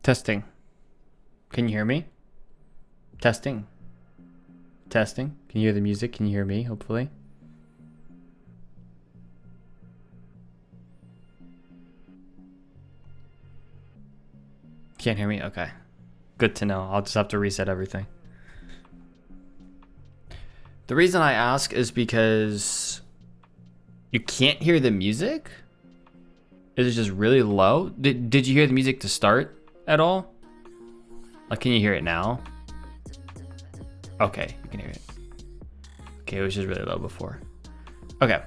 Testing. Can you hear me? Testing. Testing. Can you hear the music? Can you hear me, hopefully? Can't hear me? Okay. Good to know. I'll just have to reset everything. The reason I ask is because you can't hear the music? Is it just really low? Did you hear the music to start at all? Like, can you hear it now? Okay, you can hear it. Okay, it was just really low before. Okay.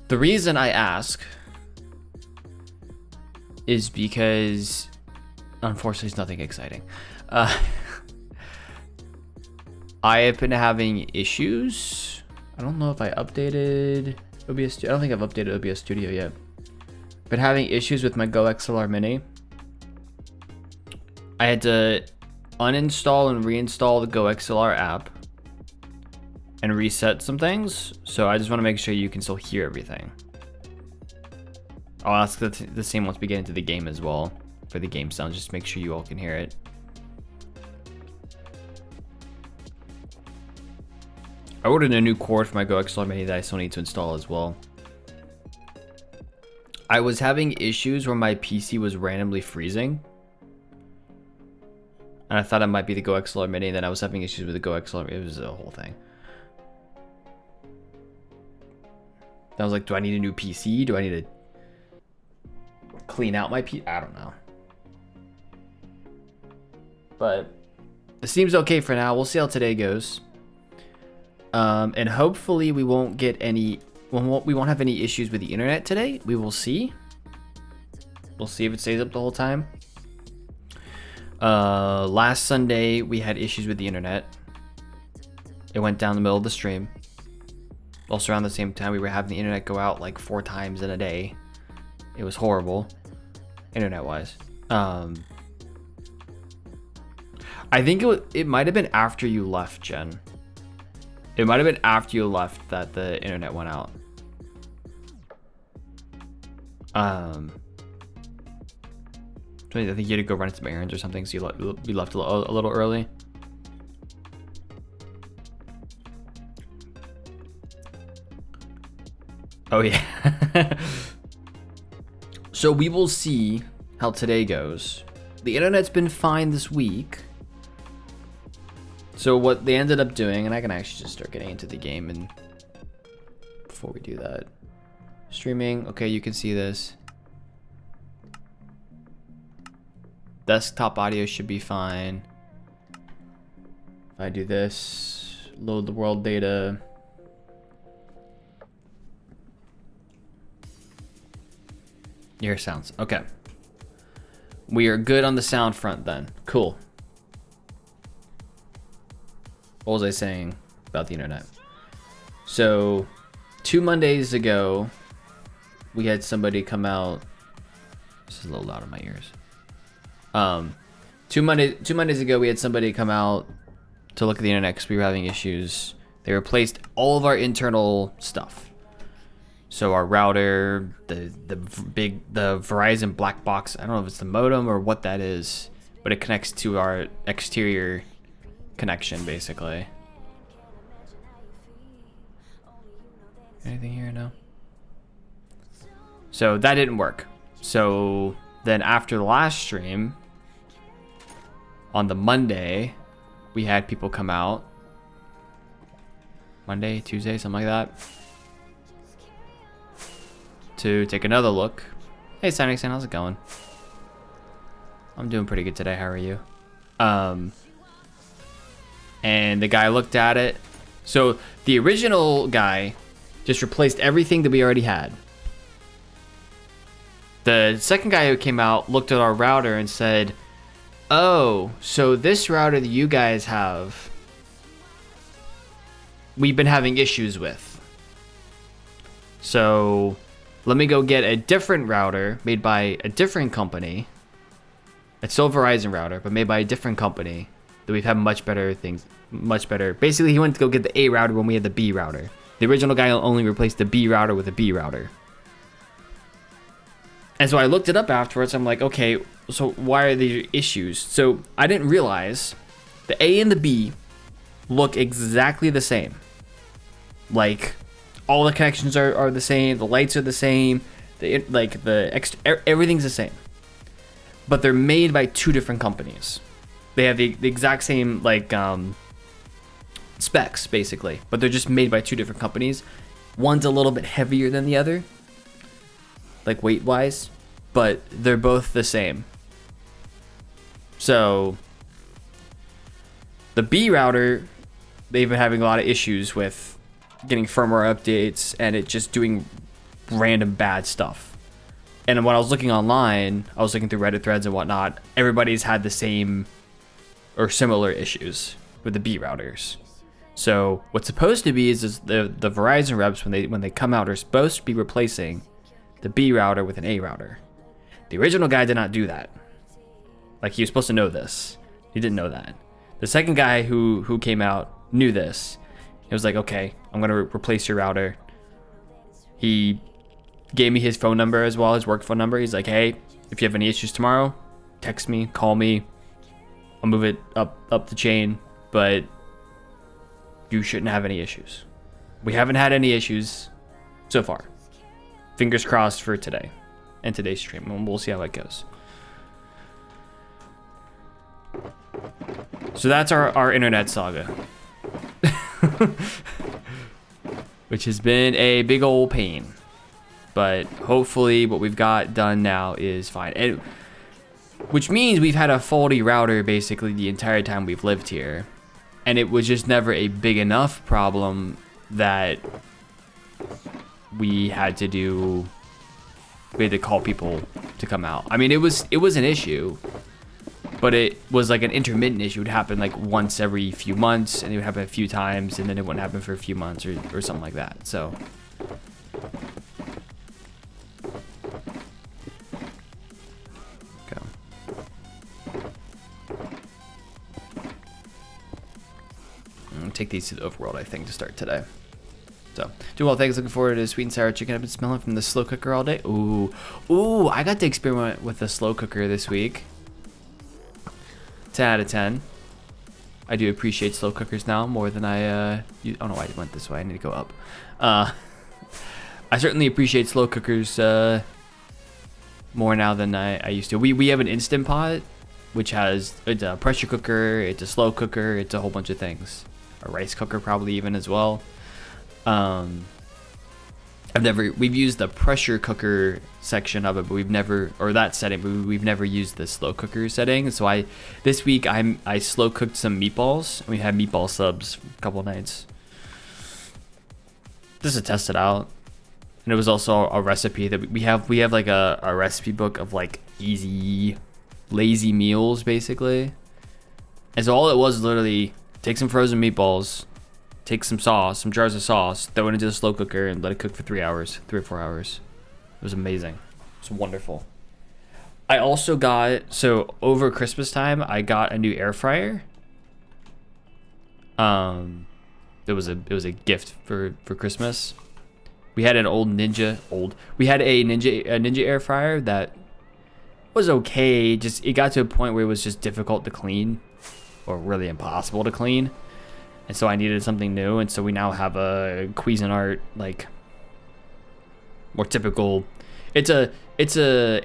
The reason I ask is because, unfortunately, it's nothing exciting. I have been having issues. I don't know if I updated OBS. I don't think I've updated OBS Studio yet. Been having issues with my Go XLR Mini. I had to uninstall and reinstall the Go XLR app and reset some things. So I just want to make sure you can still hear everything. I'll ask the same once we get into the game as well for the game sound, just to make sure you all can hear it. I ordered a new cord for my Go XLR Mini that I still need to install as well. I was having issues where my PC was randomly freezing. And I thought it might be the Go XLR Mini, and then I was having issues with the Go XLR. It was a whole thing. I was like, do I need a new PC? Do I need to clean out my PC? I don't know. But it seems okay for now. We'll see how today goes. And hopefully we won't get any, we won't have any issues with the internet today. We will see. We'll see if it stays up the whole time. Last Sunday we had issues with the internet. It went down the middle of the stream. Also around the same time we were having the internet go out like 4 times in a day. It was horrible, internet wise. I think it might have been after you left, Jen. It might have been after you left that the internet went out. I think you had to go run some errands or something, so you left a little early. Oh yeah. So we will see how today goes. The internet's been fine this week. So what they ended up doing, and I can actually just start getting into the game, and before we do that, streaming. Okay, you can see this. Desktop audio should be fine. If I do this, load the world data. You hear sounds. Okay. We are good on the sound front then. Cool. What was I saying about the internet? So 2 Mondays ago, we had somebody come out. This is a little loud in my ears. 2 Mondays ago, we had somebody come out to look at the internet because we were having issues. They replaced all of our internal stuff. So our router, the Verizon black box. I don't know if it's the modem or what that is, but it connects to our exterior connection basically. Anything here? No. So that didn't work. So then after the last stream, on the Monday, we had people come out. Monday, Tuesday, something like that, to take another look. Hey, Sanixon, how's it going? I'm doing pretty good today. How are you? And the guy looked at it. So the original guy just replaced everything that we already had. The second guy who came out looked at our router and said, oh, so this router that you guys have, we've been having issues with. So let me go get a different router made by a different company. It's still a Verizon router, but made by a different company that we've had much better things, much better. Basically, he went to go get the A router when we had the B router. The original guy only replaced the B router with a B router. And so I looked it up afterwards. I'm like, okay, so why are there issues? So I didn't realize the A and the B look exactly the same. Like, all the connections are the same, the lights are the same, everything's the same. But they're made by two different companies. They have the exact same specs basically, but they're just made by two different companies. One's a little bit heavier than the other, like weight wise, but they're both the same. So the B router, they've been having a lot of issues with getting firmware updates and it just doing random bad stuff. And when I was looking online, I was looking through Reddit threads and whatnot, everybody's had the same or similar issues with the B routers. So what's supposed to be is the Verizon reps, when they come out, are supposed to be replacing the B router with an A router. The original guy did not do that. Like, he was supposed to know this. He didn't know that. The second guy who came out knew this. He was like, okay, I'm gonna replace your router. He gave me his phone number as well, his work phone number. He's like, hey, if you have any issues tomorrow, text me, call me. I'll move it up the chain, but you shouldn't have any issues. We haven't had any issues so far. Fingers crossed for today and today's stream, and we'll see how it goes. So that's our internet saga. Which has been a big old pain. But hopefully what we've got done now is fine. And which means we've had a faulty router basically the entire time we've lived here. And it was just never a big enough problem that we had to call people to come out. I mean, it was an issue, but it was like an intermittent issue. It would happen like once every few months, and it would happen a few times, and then it wouldn't happen for a few months or something like that. So take these to the overworld, I think, to start today. So, do well, thanks. Looking forward to sweet and sour chicken. I've been smelling from the slow cooker all day. Ooh, I got to experiment with the slow cooker this week. 10 out of 10. I do appreciate slow cookers now more than I oh no, I went this way. I need to go up. I certainly appreciate slow cookers more now than I used to. We have an Instant Pot, which it's a pressure cooker, it's a slow cooker, it's a whole bunch of things. A rice cooker probably even as well. We've used the pressure cooker section of it, but we've never used the slow cooker setting. So this week I slow cooked some meatballs. We had meatball subs a couple of nights just to test it out. And it was also a recipe that we have like a recipe book of like easy, lazy meals basically. And so all it was literally take some frozen meatballs, take some jars of sauce, throw it into the slow cooker, and let it cook for 3 or 4 hours. It was amazing. It was wonderful. I also so over Christmas time, I got a new air fryer. It was a gift for Christmas. We had an we had a Ninja air fryer that was okay. It got to a point where it was just difficult to clean, or really impossible to clean. And so I needed something new, and so we now have a Cuisinart, like, more typical. It's a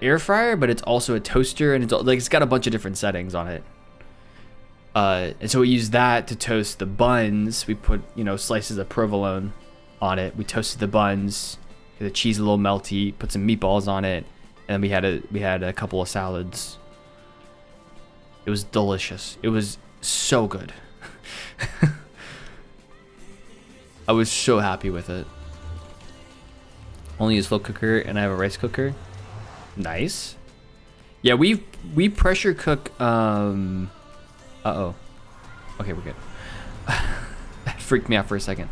air fryer, but it's also a toaster, and it's got a bunch of different settings on it. And so we use that to toast the buns. We put slices of provolone on it. We toasted the buns, get the cheese a little melty, put some meatballs on it, and then we had a couple of salads. It was delicious. It was so good. I was so happy with it. Only a slow cooker, and I have a rice cooker. Nice. Yeah, we pressure cook. Okay, we're good. That freaked me out for a second.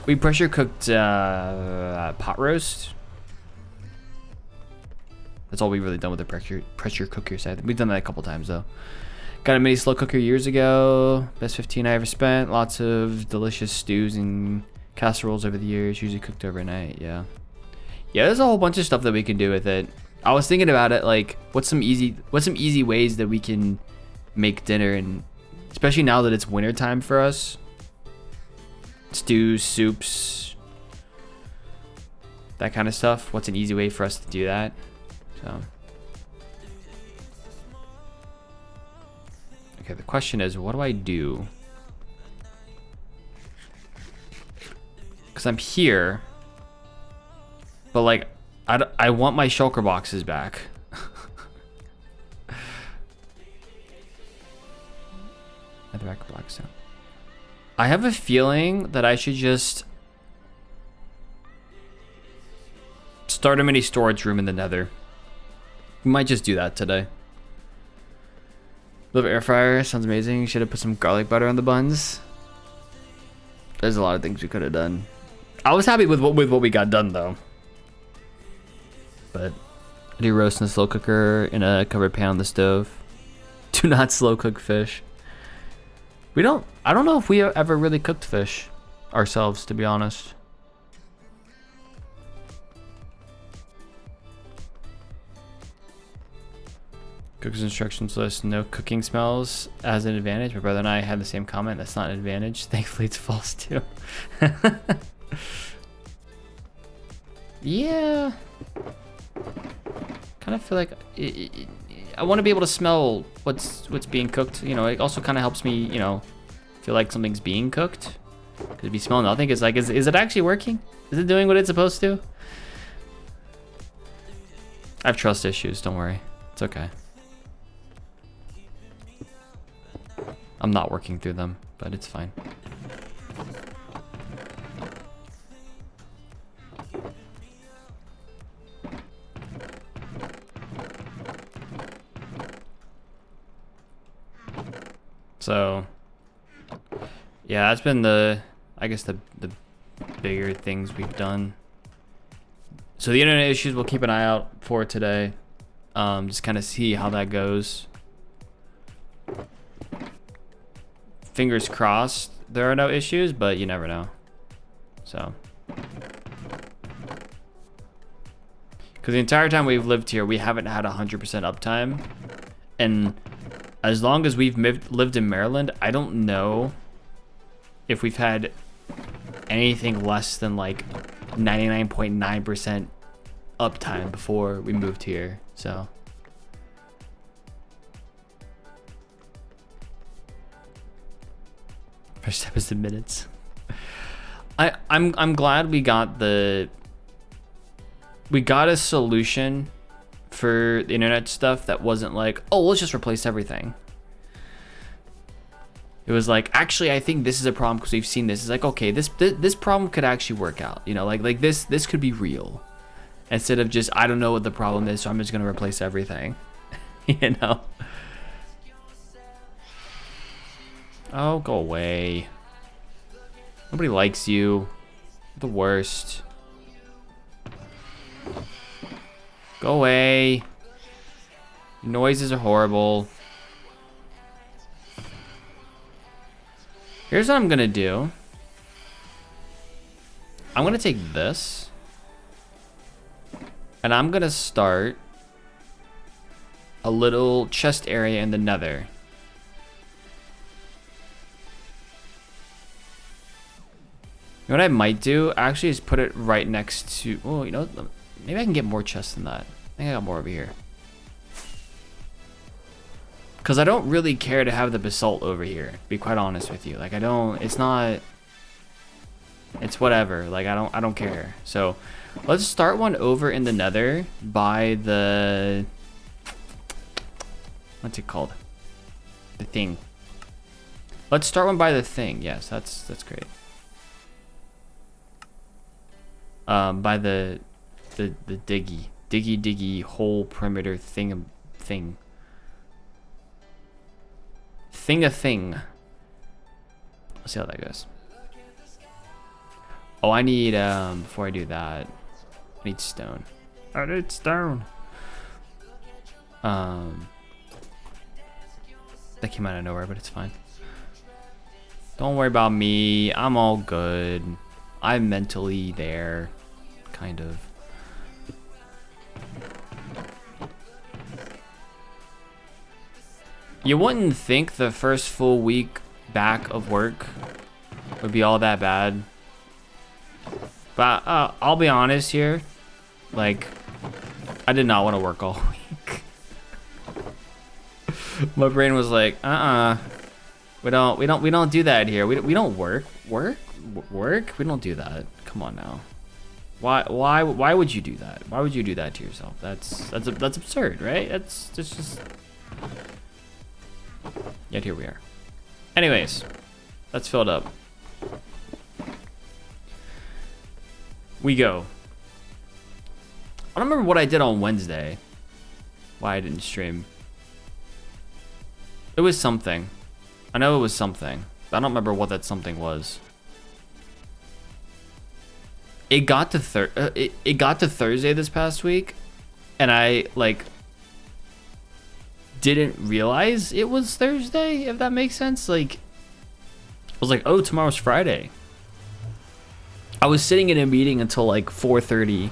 We pressure cooked pot roast. That's all we've really done with the pressure cooker side. We've done that a couple times though. Got a mini slow cooker years ago. Best 15 I ever spent. Lots of delicious stews and casseroles over the years. Usually cooked overnight. Yeah. Yeah, there's a whole bunch of stuff that we can do with it. I was thinking about it, like, what's some easy ways that we can make dinner, and especially now that it's winter time for us. Stews, soups, that kind of stuff. What's an easy way for us to do that? So, okay, the question is, what do I do? Because I'm here, but like, I want my shulker boxes back. At the back of Blackstone. I have a feeling that I should just start a mini storage room in the Nether. We might just do that today. Love air fryer, sounds amazing. Should have put some garlic butter on the buns. There's a lot of things we could have done. I was happy with what we got done though. But I do roast in a slow cooker in a covered pan on the stove. Do not slow cook fish. I don't know if we ever really cooked fish ourselves, to be honest. Cook's instructions list, no cooking smells as an advantage. My brother and I had the same comment. That's not an advantage. Thankfully, it's false too. Yeah. Kind of feel like I want to be able to smell what's being cooked. You know, it also kind of helps me, you know, feel like something's being cooked. Because if you smell nothing, it's like, is it actually working? Is it doing what it's supposed to? I have trust issues. Don't worry. It's okay. I'm not working through them, but it's fine. So, yeah, that's been I guess the bigger things we've done. So the internet issues, we'll keep an eye out for today. Just kind of see how that goes. Fingers crossed there are no issues, but you never know. So, because the entire time we've lived here, we haven't had 100% uptime. And as long as we've lived in Maryland, I don't know if we've had anything less than like 99.9% uptime before we moved here. So, first step is the minutes. I'm glad we got a solution for the internet stuff that wasn't like, oh, let's just replace everything. It was like, actually, I think this is a problem because we've seen this. It's like, okay, this problem could actually work out. You know, like this could be real. Instead of just, I don't know what the problem is, so I'm just gonna replace everything. You know? Oh, go away. Nobody likes you. You're the worst. Go away. Your noises are horrible. Here's what I'm gonna do. I'm gonna take this. And I'm gonna start a little chest area in the Nether. You know what I might do? Actually, is put it right next to. Oh, you know, maybe I can get more chests than that. I think I got more over here. Because I don't really care to have the basalt over here, to be quite honest with you. Like, I don't. It's not. It's whatever. Like, I don't care. So, let's start one over in the Nether by the. What's it called? The thing. Let's start one by the thing. Yes, that's great. By the diggy whole perimeter thing. Let's see how that goes. Oh, I need before I do that, I need stone. I need stone. That came out of nowhere, but it's fine. Don't worry about me. I'm all good. I'm mentally there, kind of. You wouldn't think the first full week back of work would be all that bad. But I'll be honest here. Like, I did not want to work all week. My brain was like, we don't do that here. We don't work. We don't do that. Come on now. Why would you do that? Why would you do that to yourself? That's absurd, right? That's just. Yet here we are. Anyways, that's filled up. We go. I don't remember what I did on Wednesday. Why I didn't stream. It was something. I know it was something. But I don't remember what that something was. It got to it got to Thursday this past week, and I like didn't realize it was Thursday, if that makes sense. Like, I was like, oh, tomorrow's Friday. I was sitting in a meeting until like 4:30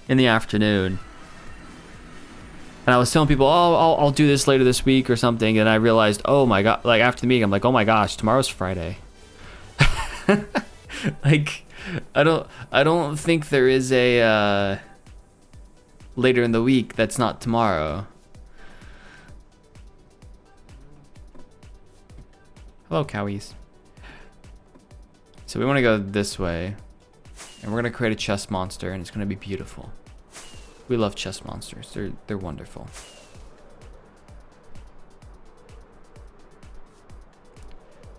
in the afternoon, and I was telling people, oh, I'll do this later this week or something, and I realized, oh my god, like after the meeting, I'm like, oh my gosh, tomorrow's Friday. Like, I don't think there is a later in the week that's not tomorrow. Hello, cowies. So we want to go this way, and we're gonna create a chest monster, and it's gonna be beautiful. We love chest monsters. They're wonderful.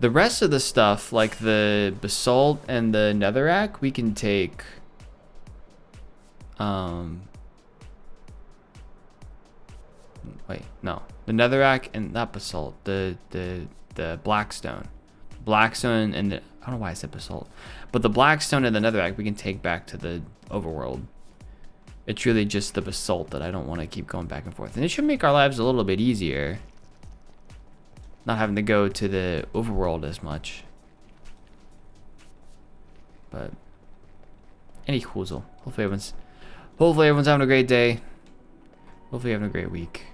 The rest of the stuff, like the basalt and the netherrack, we can take. Wait, no, the netherrack and not basalt. The blackstone, and the, I don't know why I said basalt, but the blackstone and the netherrack we can take back to the overworld. It's really just the basalt that I don't want to keep going back and forth, and it should make our lives a little bit easier. Not having to go to the overworld as much. But any hoozle. Hopefully everyone's having a great day. Hopefully having a great week.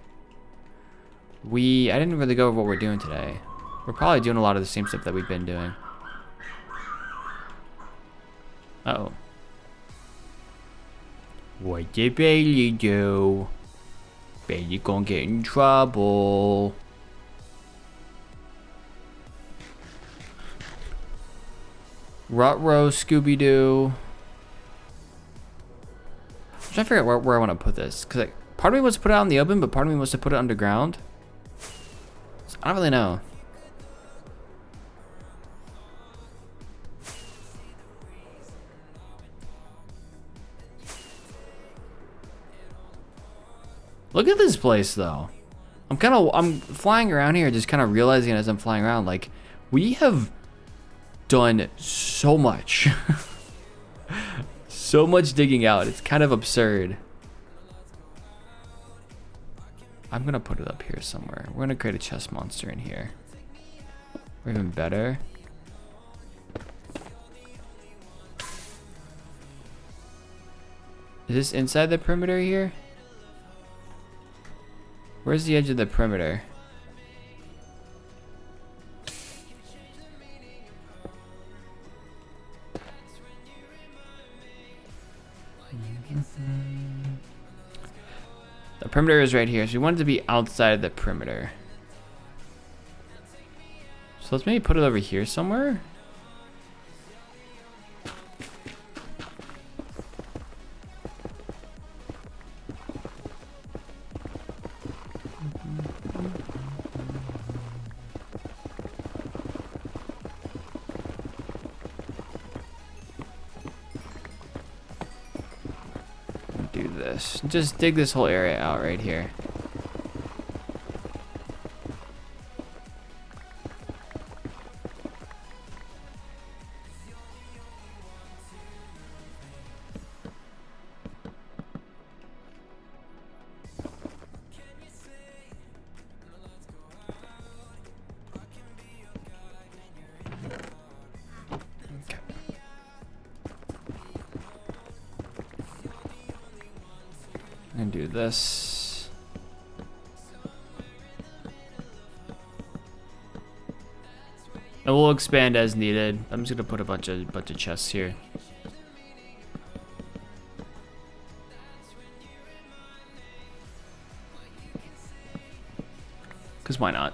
I didn't really go over what we're doing today. We're probably doing a lot of the same stuff that we've been doing. Uh-oh. What did Bailey do? Bailey gonna get in trouble. Ruh-roh, Scooby-Doo. I'm trying to figure out where I want to put this. Because like, part of me wants to put it out in the open, but part of me wants to put it underground. So I don't really know. Look at this place, though. I'm flying around here, just kind of realizing as I'm flying around, like, we have done so much. So much digging out. It's kind of absurd. I'm gonna put it up here somewhere. We're gonna create a chest monster in here. Or even better. Is this inside the perimeter here? Where's the edge of the perimeter? The perimeter is right here, so we want it to be outside the perimeter. So let's maybe put it over here somewhere. Do this. Just dig this whole area out right here. And do this. And we'll expand as needed. I'm just gonna put a bunch of chests here. Cause why not?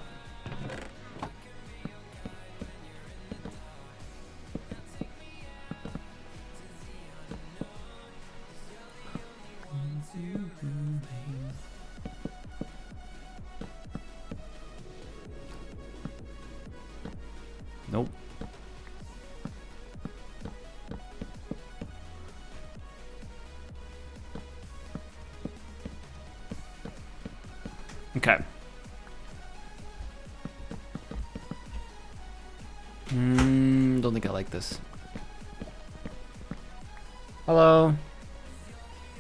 Nope. Okay. Don't think I like this. Hello.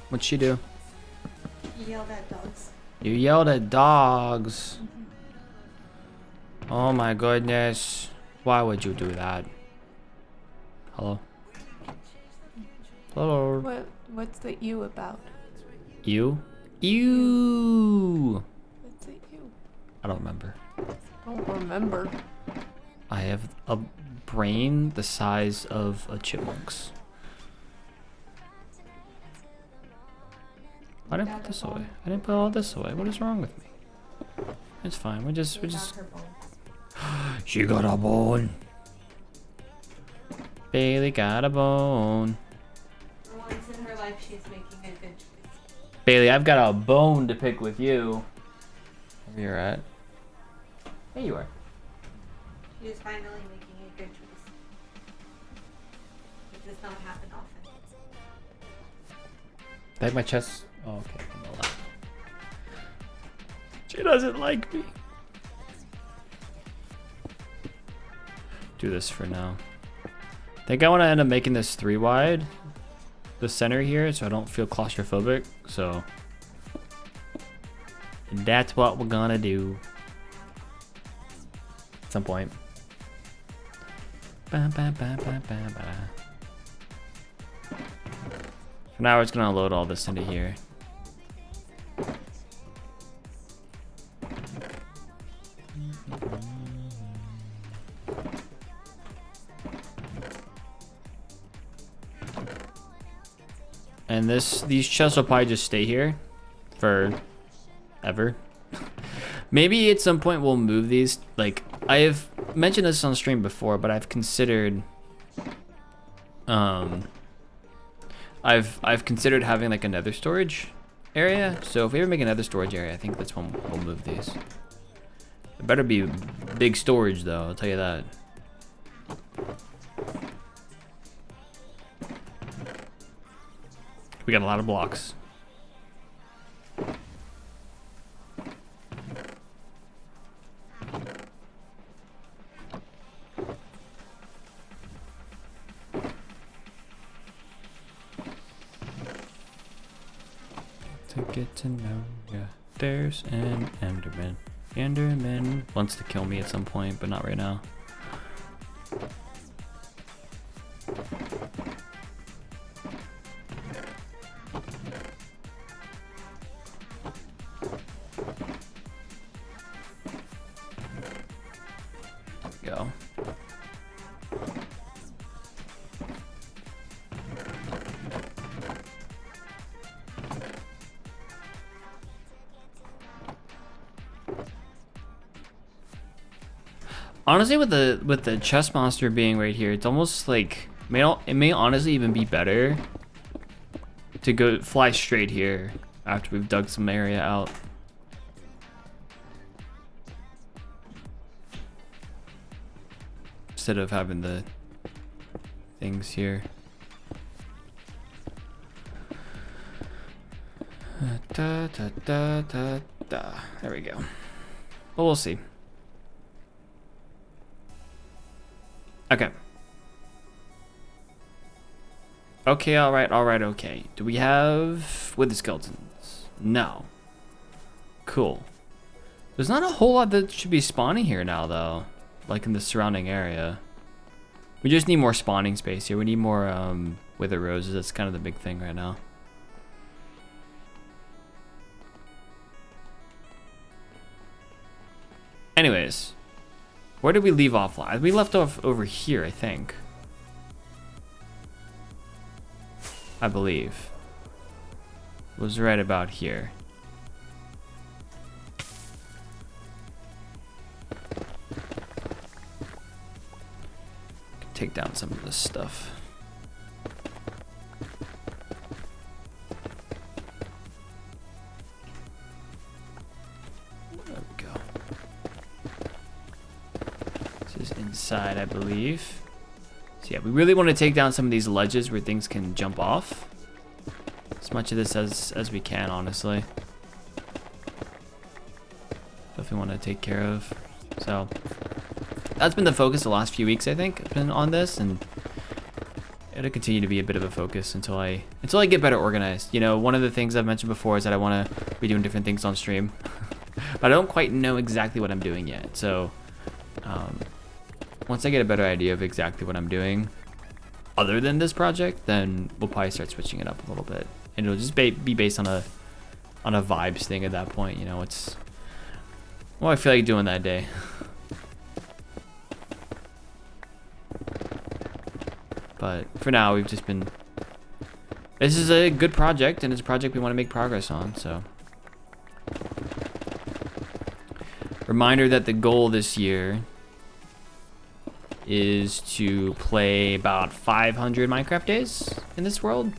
What'd she do? You yelled at dogs. You yelled at dogs. Oh my goodness. Why would you do that? Hello? Hello? What's the you about? You? You. What's the you? I don't remember. Don't remember. I have a brain the size of a chipmunk's. I didn't put this away. I didn't put all this away. What is wrong with me? It's fine. We just. She got a bone. Bailey got a bone. For once in her life, she's making a good choice. Bailey, I've got a bone to pick with you. Where you're at? There you are. She is finally making a good choice. It does not happen often. I have my chest. Oh, okay. On the left. She doesn't like me. Do this for now. I think I want to end up making this 3 wide. The center here, so I don't feel claustrophobic. So that's what we're gonna do. At some point. Ba, ba, ba, ba, ba, ba. For now, we're just gonna load all this into here. And these chests will probably just stay here for ever. Maybe at some point we'll move these. Like, I have mentioned this on stream before, but I've considered I've considered having like another storage area. So if we ever make another storage area, I think that's when we'll move these. It better be big storage though, I'll tell you that. We got a lot of blocks. To get to know ya. There's an Enderman. Enderman wants to kill me at some point, but not right now. Go. Honestly, with the chest monster being right here, it's almost like it may honestly even be better to go fly straight here after we've dug some area out. Instead of having the things here. Da, da, da, da, da. There we go. But we'll see. Okay. Okay, alright, okay. Do we have wither skeletons? No. Cool. There's not a whole lot that should be spawning here now, though. Like in the surrounding area. We just need more spawning space here. We need more wither roses. That's kind of the big thing right now. Anyways. Where did we leave off last? We left off over here, I think. I believe. It was right about here. Take down some of this stuff. There we go. This is inside, I believe. So yeah, we really want to take down some of these ledges where things can jump off. As much of this as we can, honestly. Definitely want to take care of. So that's been the focus the last few weeks, I think. I've been on this, and it'll continue to be a bit of a focus until I get better organized. You know, one of the things I've mentioned before is that I want to be doing different things on stream, but I don't quite know exactly what I'm doing yet. So once I get a better idea of exactly what I'm doing, other than this project, then we'll probably start switching it up a little bit, and it'll just be based on a vibes thing at that point. You know, it's what I feel like doing that day. But for now, we've just been... This is a good project, and it's a project we want to make progress on, so... Reminder that the goal this year is to play about 500 Minecraft days in this world.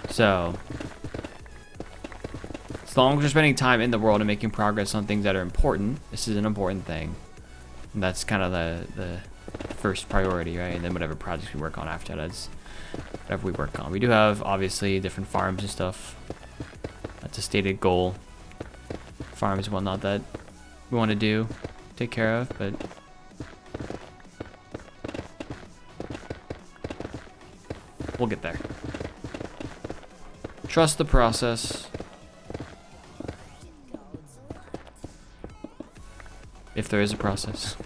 So... as long as we're spending time in the world and making progress on things that are important, this is an important thing. And that's kind of the first priority, right? And then whatever projects we work on after that is whatever we work on. We do have, obviously, different farms and stuff. That's a stated goal. Farms and whatnot that we want to do, take care of, but... we'll get there. Trust the process. If there is a process.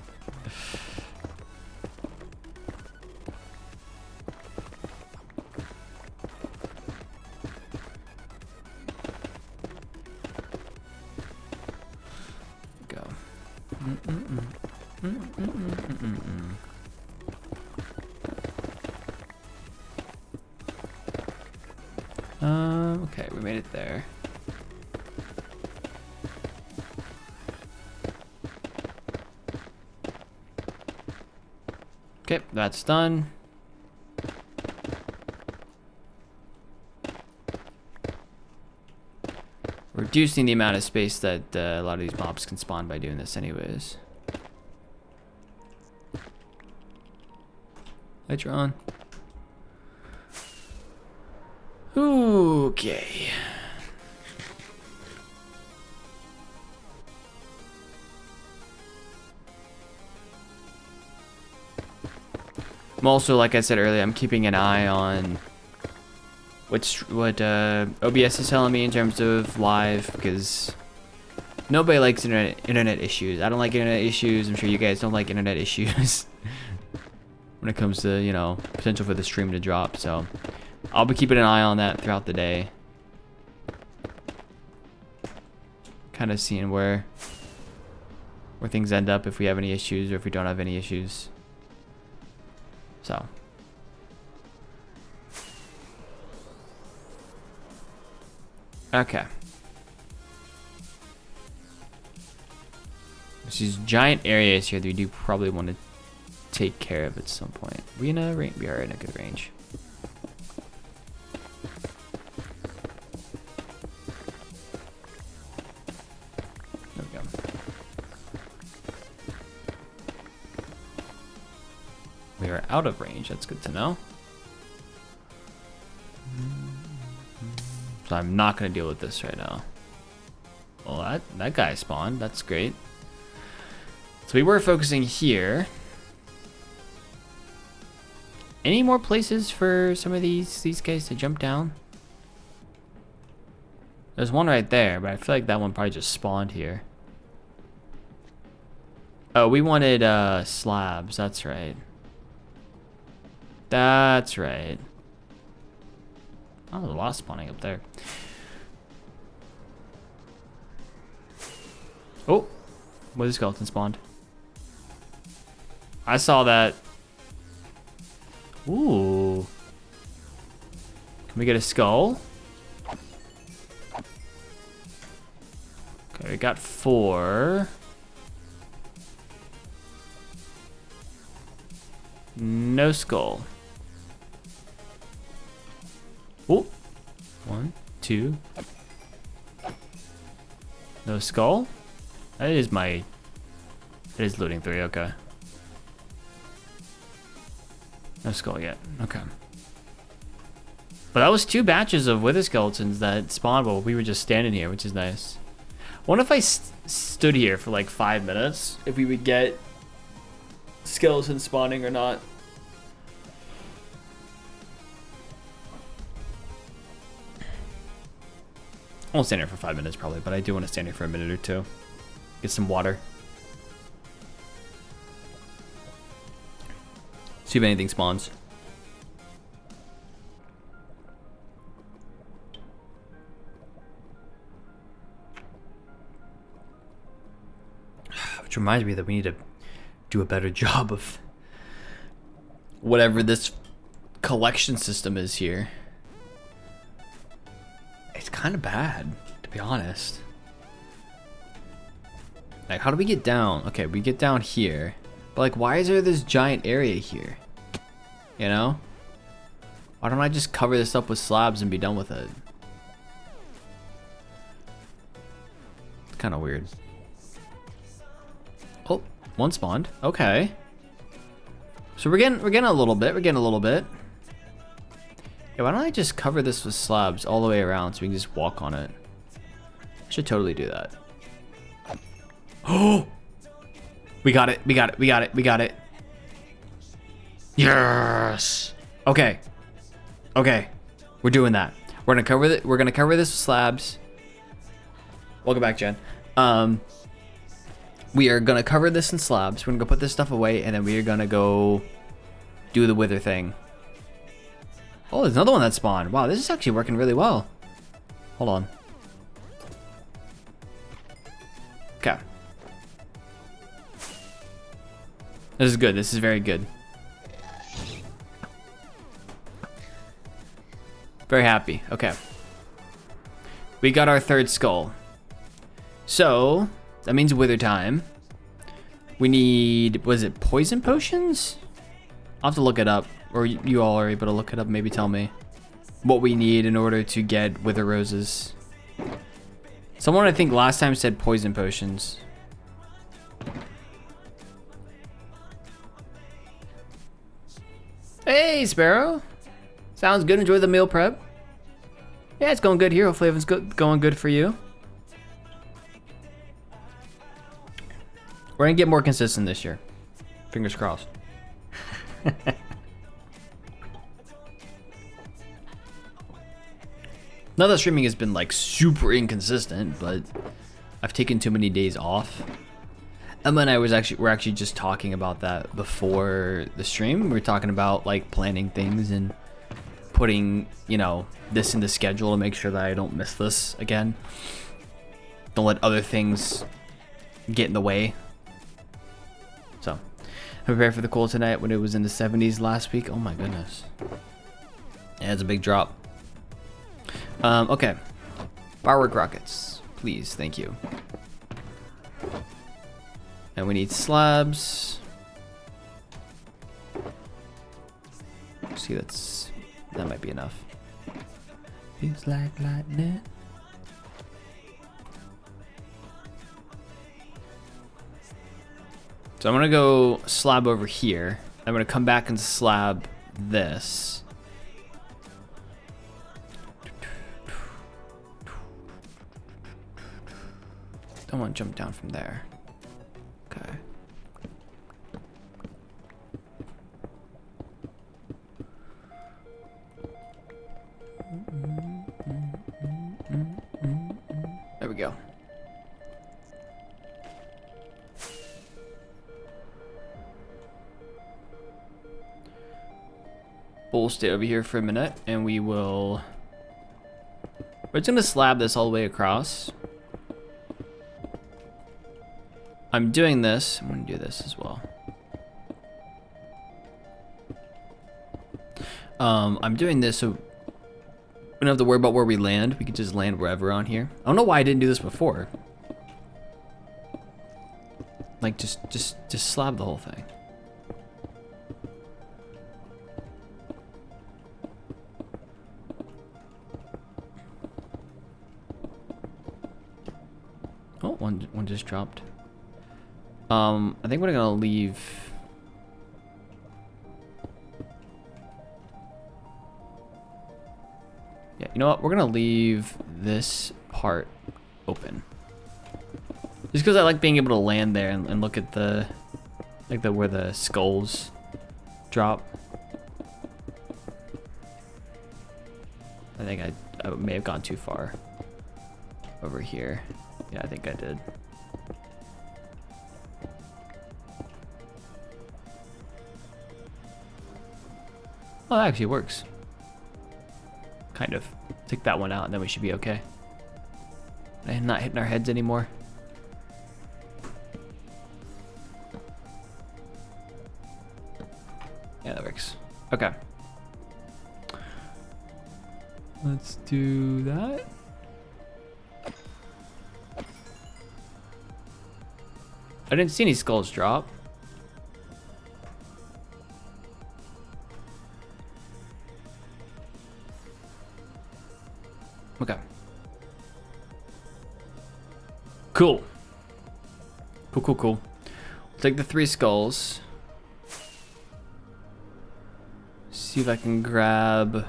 Go. Okay, we made it there. Okay, that's done. Reducing the amount of space that a lot of these mobs can spawn by doing this anyways. Later on. Okay. I'm also, like I said earlier, I'm keeping an eye on what OBS is telling me in terms of live, because nobody likes internet issues. I don't like internet issues. I'm sure you guys don't like internet issues when it comes to, you know, potential for the stream to drop. So I'll be keeping an eye on that throughout the day. Kind of seeing where things end up, if we have any issues or if we don't have any issues. So. Okay. There's these giant areas here that we do probably want to take care of at some point. We in a range? We are in a good range. There we go. We are out of range. That's good to know. So I'm not going to deal with this right now. Well, that guy spawned. That's great. So we were focusing here. Any more places for some of these guys to jump down? There's one right there, but I feel like that one probably just spawned here. Oh, we wanted slabs. That's right. That's right. Oh, there's a lot spawning up there. Oh, where the skeleton spawned. I saw that. Ooh. Can we get a skull? Okay, we got 4. No skull. Oh, 1, 2. No skull? That is my... It is looting 3, okay. No skull yet, okay. But that was 2 batches of wither skeletons that spawned while we were just standing here, which is nice. I wonder if I stood here for like 5 minutes, if we would get skeleton spawning or not. I won't stand here for 5 minutes probably, but I do want to stand here for a minute or 2. Get some water. See if anything spawns. Which reminds me that we need to do a better job of whatever this collection system is here. It's kind of bad, to be honest. Like, how do we get down? Okay, we get down here. But, like, why is there this giant area here? You know? Why don't I just cover this up with slabs and be done with it? It's kind of weird. Oh, 1 spawned. Okay. So we're getting a little bit. We're getting a little bit. Yeah, why don't I just cover this with slabs all the way around so we can just walk on it? I should totally do that. Oh! We got it. We got it. We got it. We got it. Yes. Okay. Okay. We're doing that. We're gonna cover it. We're gonna cover this with slabs. Welcome back, Jen. We are gonna cover this in slabs. We're gonna go put this stuff away, and then we are gonna go do the wither thing. Oh, there's another one that spawned. Wow, this is actually working really well. Hold on. Okay. This is good. This is very good. Very happy. Okay. We got our 3rd skull. So, that means wither time. We need, was it poison potions? I'll have to look it up. Or you all are able to look it up, maybe tell me what we need in order to get wither roses. Someone I think last time said poison potions. Hey, Sparrow. Sounds good. Enjoy the meal prep. Yeah, it's going good here. Hopefully it's going good for you. We're gonna get more consistent this year. Fingers crossed. Not that streaming has been like super inconsistent, but I've taken too many days off. Emma and I we're actually just talking about that before the stream. We were talking about like planning things and putting, you know, this in the schedule to make sure that I don't miss this again. Don't let other things get in the way. So, I prepared for the cold tonight when it was in the 70s last week. Oh my goodness. Yeah, it's a big drop. Okay. Firework rockets, please, thank you. And we need slabs. See, that might be enough. Feels like lightning. So I'm gonna go slab over here. I'm gonna come back and slab this. Don't want to jump down from there. Okay. There we go. We'll stay over here for a minute and we will... We're just gonna slab this all the way across. I'm doing this. I'm gonna do this as well. I'm doing this so we don't have to worry about where we land. We can just land wherever on here. I don't know why I didn't do this before. Like just slab the whole thing. Oh, one just dropped. I think we're gonna leave. Yeah, you know what? We're gonna leave this part open. Just because I like being able to land there and look at the, like where the skulls drop. I think I may have gone too far over here. Yeah, I think I did. Oh, that actually works. Kind of. Take that one out and then we should be okay. And not hitting our heads anymore. Yeah, that works. Okay. Let's do that. I didn't see any skulls drop. Okay. Cool. Cool. We'll take the 3 skulls. See if I can grab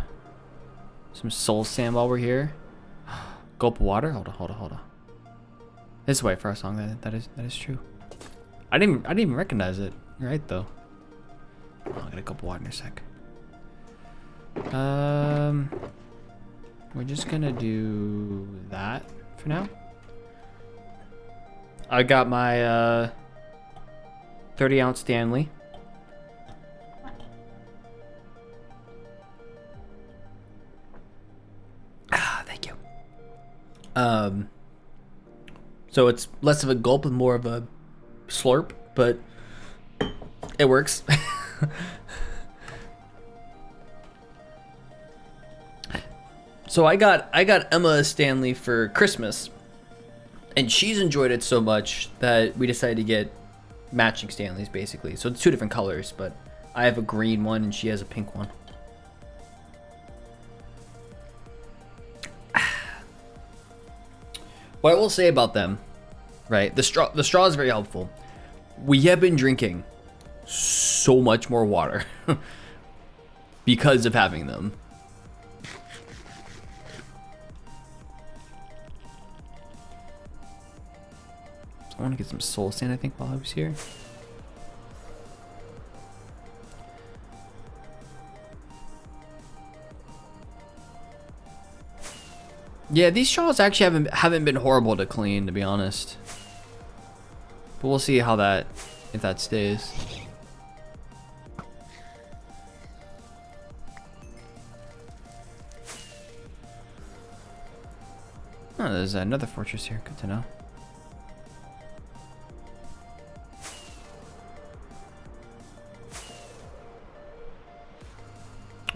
some soul sand while we're here. Gulp of water. Hold on. This way for our song. That is true. I didn't even recognize it. You're right though. Oh, I got a gulp of water in a sec. We're just gonna do that for now. I got my 30-ounce Stanley. Thank you. So it's less of a gulp and more of a slurp, but it works. So I got Emma a Stanley for Christmas, and she's enjoyed it so much that we decided to get matching Stanleys basically. So it's 2 different colors, but I have a green one and she has a pink one. What I will say about them, right? The straw is very helpful. We have been drinking so much more water because of having them. I want to get some soul sand, I think, while I was here. Yeah, these straws actually haven't been horrible to clean, to be honest. But we'll see how if that stays. Oh, there's another fortress here. Good to know.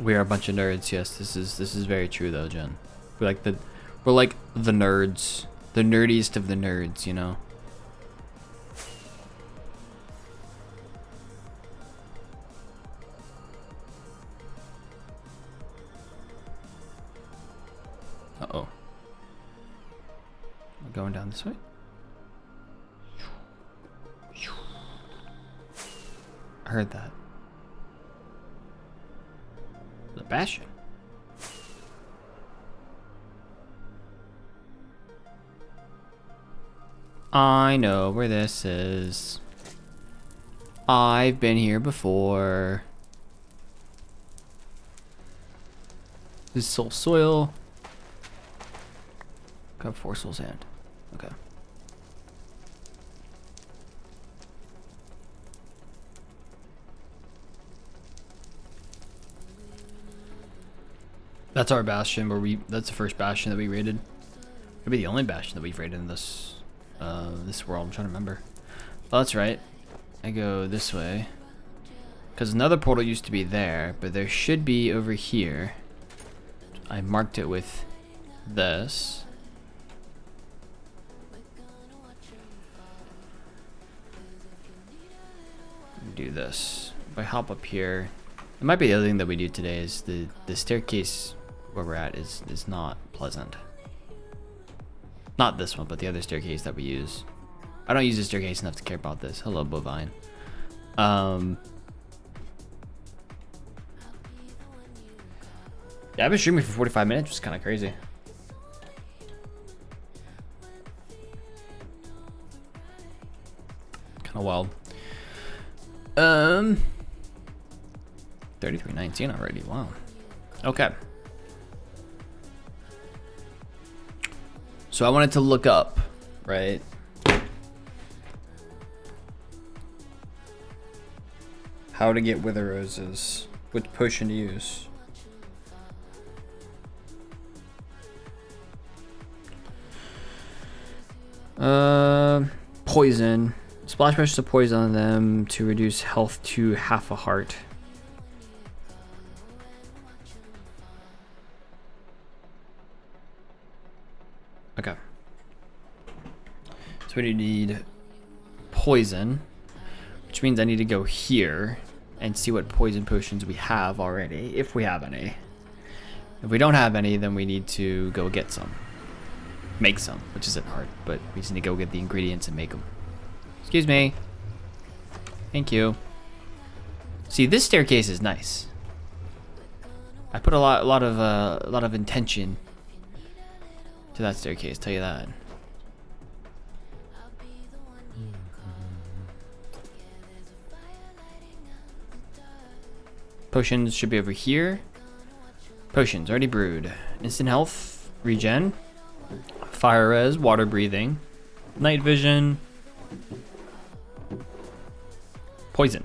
We are a bunch of nerds. Yes, this is very true though, Jen. We're like the nerds, the nerdiest of the nerds, you know. Uh-oh. We're going down this way. I heard that. The Bastion. I know where this is. I've been here before. This is soul soil. Got 4 soul sand. Okay. That's our bastion that's the first bastion that we raided. Could be the only bastion that we've raided in this world. I'm trying to remember. Oh, that's right. I go this way. Because another portal used to be there, but there should be over here. I marked it with this. Do this. If I hop up here, it might be the other thing that we do today is the staircase where we're at is not pleasant. Not this one, but the other staircase that we use. I don't use the staircase enough to care about this. Hello, bovine. Yeah, I've been streaming for 45 minutes, which is kind of crazy. Kind of wild. 33:19 already. Wow. Okay. So I wanted to look up, right? How to get wither roses, which potion to use. Poison. Splash pressure to poison them to reduce health to half a heart. Okay. So we need poison, which means I need to go here and see what poison potions we have already, if we have any. If we don't have any, then we need to go get some. Make some, which isn't hard, but we just need to go get the ingredients and make them. Excuse me. Thank you. See, this staircase is nice. I put a lot of intention to that staircase, tell you that. Potions should be over here. Potions already brewed. Instant health, regen, fire res, water breathing, night vision, poison.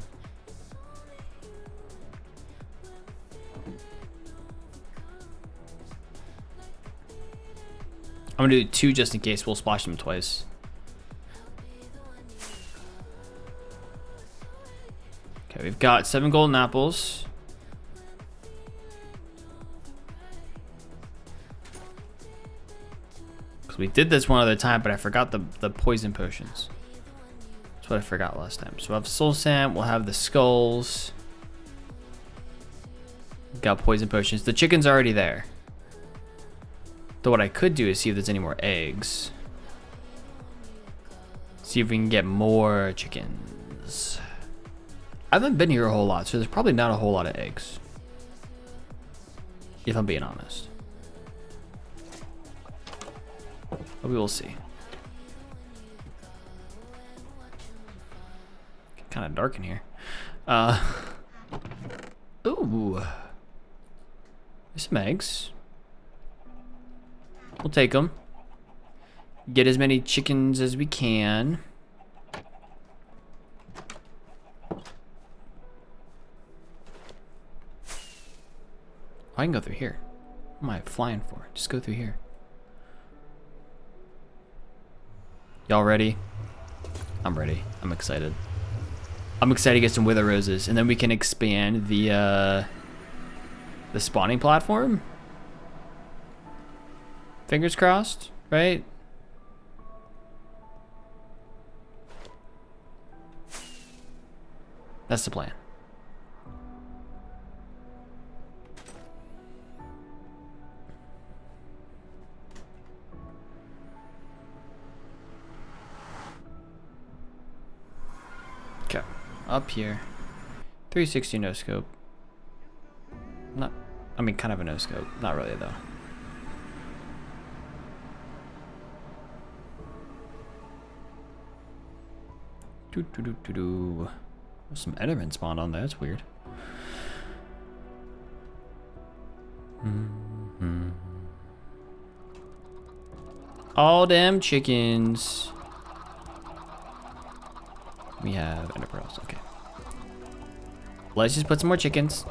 I'm gonna do 2 just in case. We'll splash them twice. Okay, we've got 7 golden apples. Because we did this one other time, but I forgot the poison potions. That's what I forgot last time. So we'll have soul sand, we'll have the skulls. We've got poison potions. The chicken's already there. So what I could do is see if there's any more eggs. See if we can get more chickens. I haven't been here a whole lot, so there's probably not a whole lot of eggs. If I'm being honest. But we will see. Kind of dark in here. Ooh. There's some eggs. We'll take them. Get as many chickens as we can. Oh, I can go through here. What am I flying for? Just go through here. Y'all ready? I'm ready. I'm excited. I'm excited to get some wither roses, and then we can expand the spawning platform. Fingers crossed, right? That's the plan. Okay, up here. 360 no scope. Not, I mean, kind of a no scope. Not really though. There's some Enderman spawned on there. That's weird. All them chickens. We have ender pearls. Okay. Let's just put some more chickens.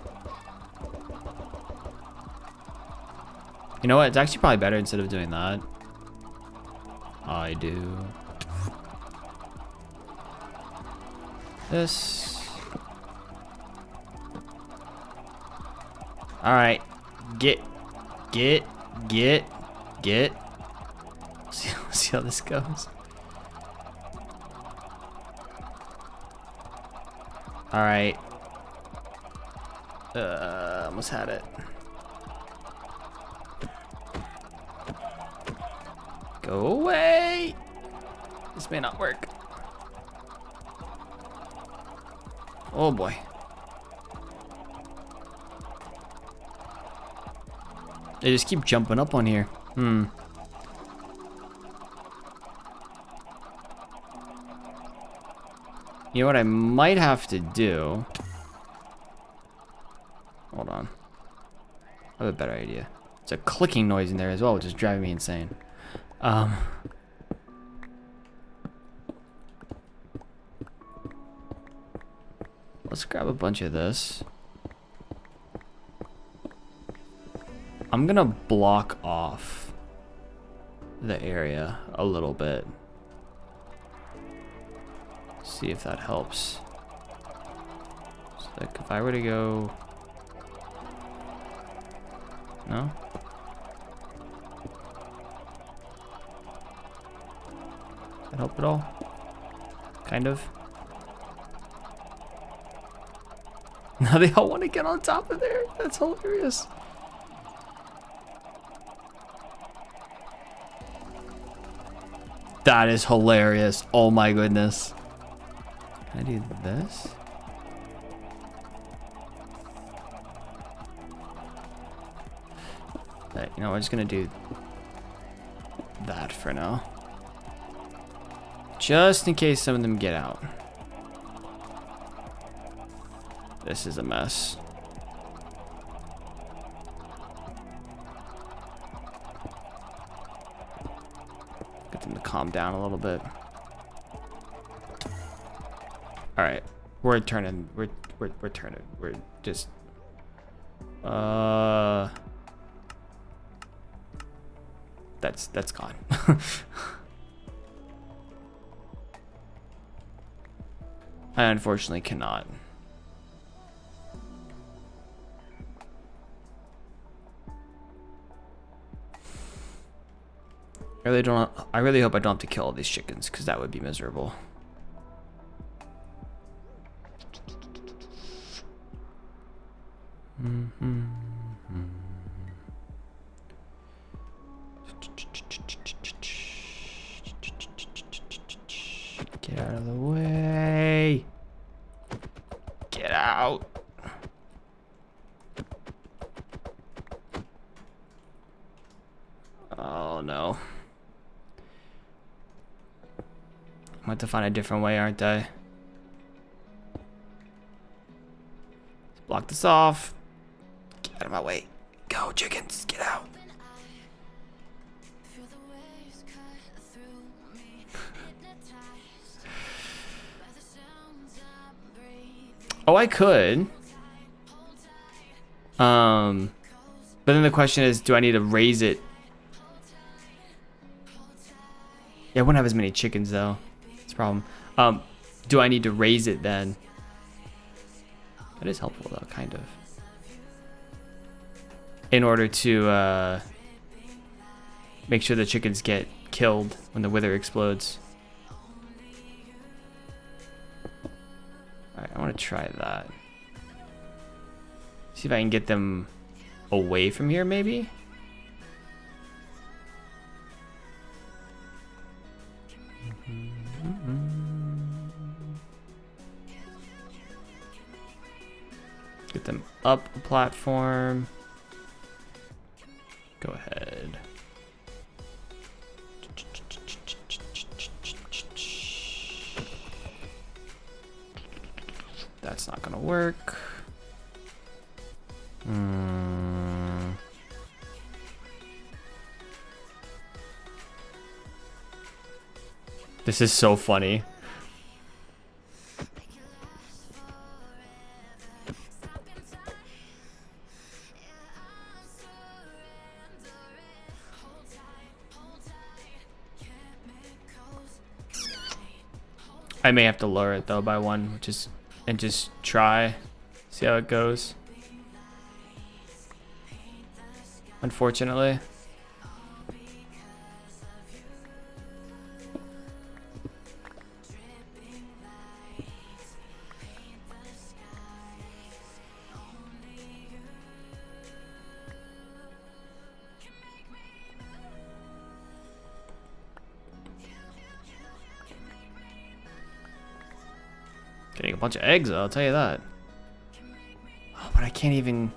You know what? It's actually probably better instead of doing that. I do. this. All right, get. See how this goes. All right. Almost had it. Go away. This may not work. Oh boy. They just keep jumping up on here. You know what I might have to do? Hold on. I have a better idea. It's a clicking noise in there as well, which is driving me insane. Let's grab a bunch of this. I'm gonna block off the area a little bit. See if that helps. So like if I were to go... No? That help at all? Kind of. Now they all want to get on top of there. That's hilarious. That is hilarious. Oh my goodness. Can I do this? Right, you know, we're just gonna do that for now. Just in case some of them get out. This is a mess. Get them to calm down a little bit. All right, we're turning. We're turning. We're just. That's gone. I unfortunately cannot. I really hope I don't have to kill all these chickens, because that would be miserable. Get out of the way. Get out. Oh no. I'm going to find a different way, aren't I? Let's block this off. Get out of my way. Go, chickens. Get out. Oh, I could. But then the question is, do I need to raise it? Yeah, I wouldn't have as many chickens though. That's a problem. Do I need to raise it then? That is helpful though, kind of. In order to make sure the chickens get killed when the wither explodes. Alright, I want to try that. See if I can get them away from here, maybe? Get them up a platform. Go ahead. That's not gonna work. This is so funny. I may have to lower it though by one, and just try, see how it goes. Unfortunately. Getting a bunch of eggs, I'll tell you that. Oh, but I can't even.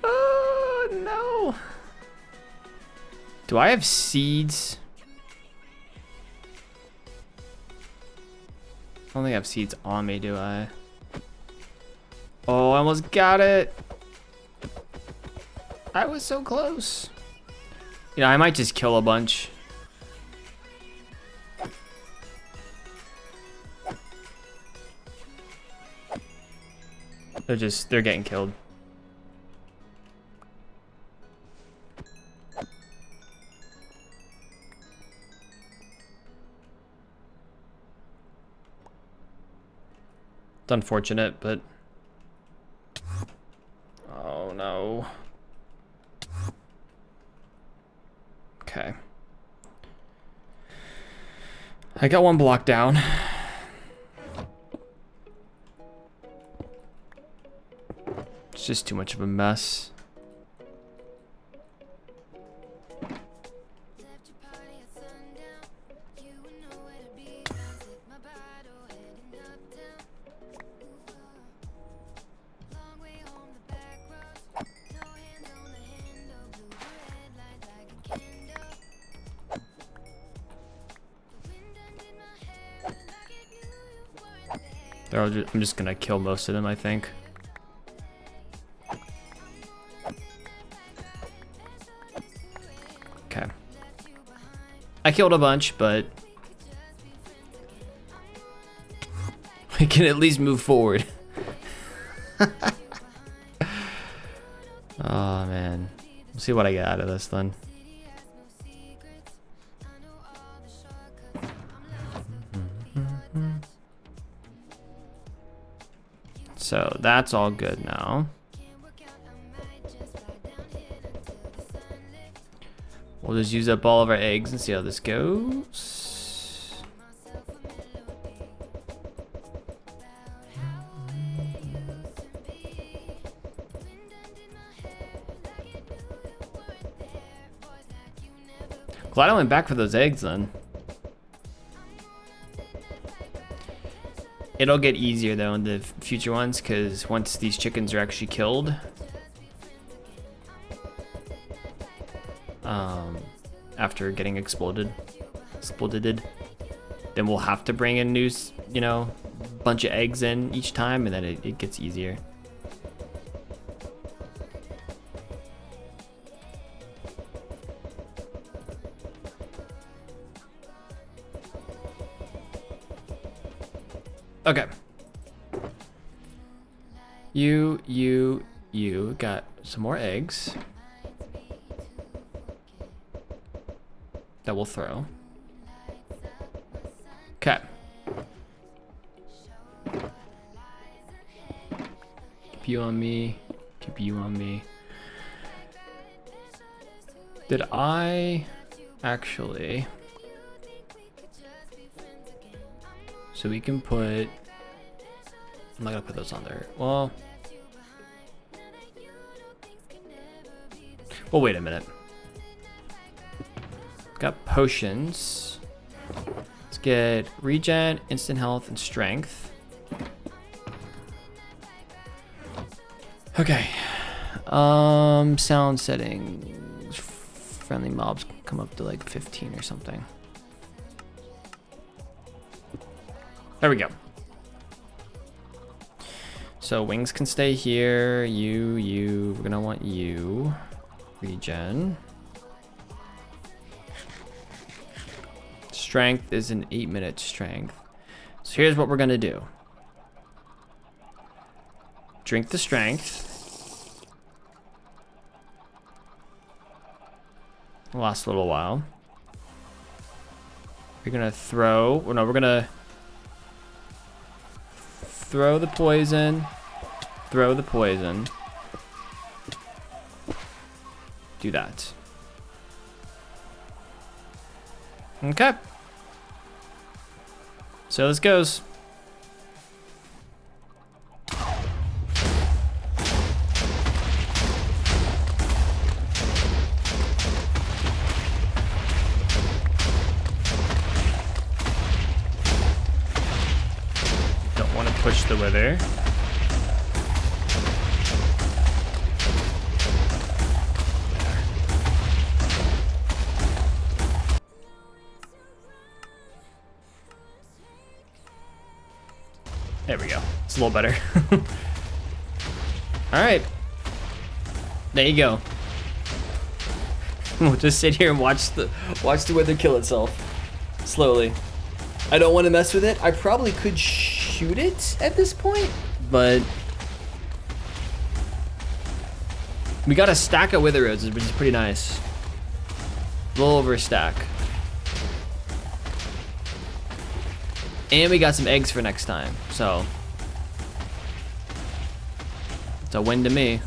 Oh no! Do I have seeds? I don't think I have seeds on me, do I? Oh, I almost got it. I was so close. You know, I might just kill a bunch. They're getting killed. It's unfortunate, but oh no. Okay. I got one block down. It's just too much of a mess. I'm just gonna kill most of them, I think. Okay. I killed a bunch, but we can at least move forward. Oh man. We'll see what I get out of this then. So that's all good now. We'll just use up all of our eggs and see how this goes. Glad I went back for those eggs then. It'll get easier though in the future ones, because once these chickens are actually killed, after getting exploded, then we'll have to bring in new, you know, bunch of eggs in each time, and then it gets easier. Okay. You got some more eggs that we'll throw. Okay. Keep you on me. Keep you on me. Did I actually... So we can put... I'm not gonna put those on there. Well, wait a minute. Got potions. Let's get regen, instant health, and strength. Okay. Sound settings. Friendly mobs come up to like 15 or something. There we go. So wings can stay here. We're gonna want you. Regen. Strength is an 8-minute strength. So here's what we're gonna do. Drink the strength. Last a little while. We're gonna throw. Well, no, we're gonna throw the poison. Throw the poison. Do that. Okay. So this goes. Don't want to push the wither. There we go. It's a little better. All right. There you go. We'll just sit here and watch the wither kill itself slowly. I don't want to mess with it. I probably could shoot it at this point, but we got a stack of wither roses, which is pretty nice. A little over a stack. And we got some eggs for next time, so it's a win to me.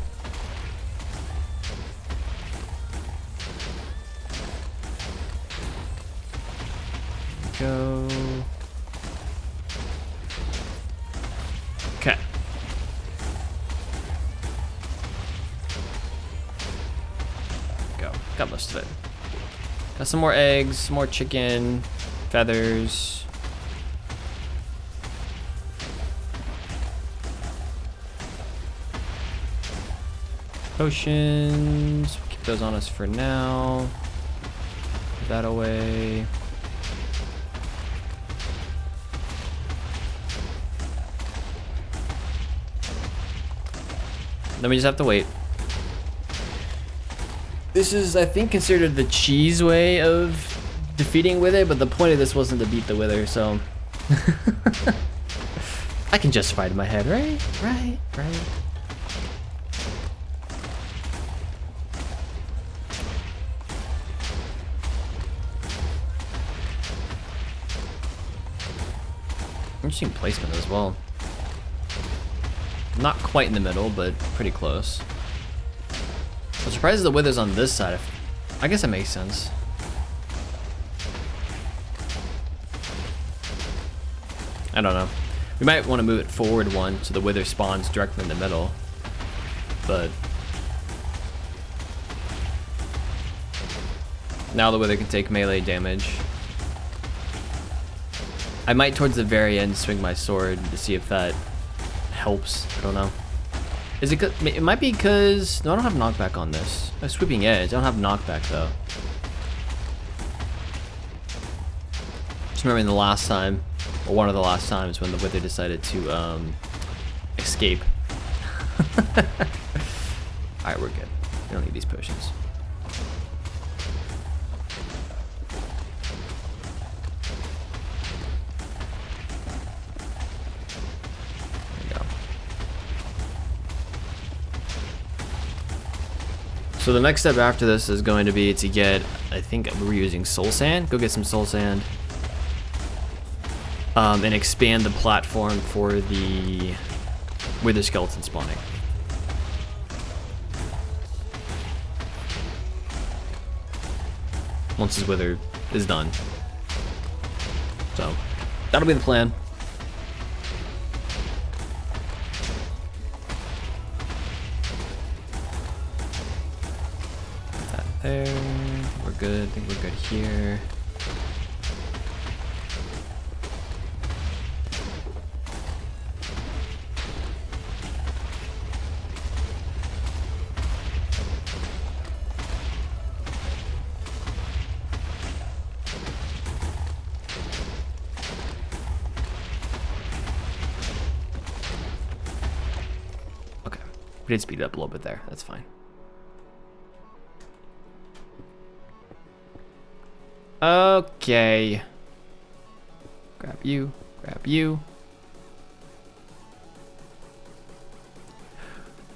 Go. Okay. Go. Got most of it. Got some more eggs, some more chicken, feathers. Potions, keep those on us for now. Put that away. Then we just have to wait. This is, I think, considered the cheese way of defeating Wither, but the point of this wasn't to beat the Wither, so I can justify it in my head, right? Right. Interesting placement as well. Not quite in the middle, but pretty close. I'm surprised the wither's on this side. I guess that makes sense. I don't know. We might want to move it forward one so the wither spawns directly in the middle. But now the wither can take melee damage. I might towards the very end swing my sword to see if that helps. I don't know. Is it? It might be because no, I don't have knockback on this. A sweeping edge. I don't have knockback though. Just remembering the last time, or one of the last times, when the wither decided to escape. All right, we're good. We don't need these potions. So the next step after this is going to be to get, I think we're using soul sand. Go get some soul sand. And expand the platform for the wither skeleton spawning. Once his wither is done. So that'll be the plan. There, we're good. I think we're good here. Okay, we did speed it up a little bit there. That's fine. Okay. Grab you, grab you.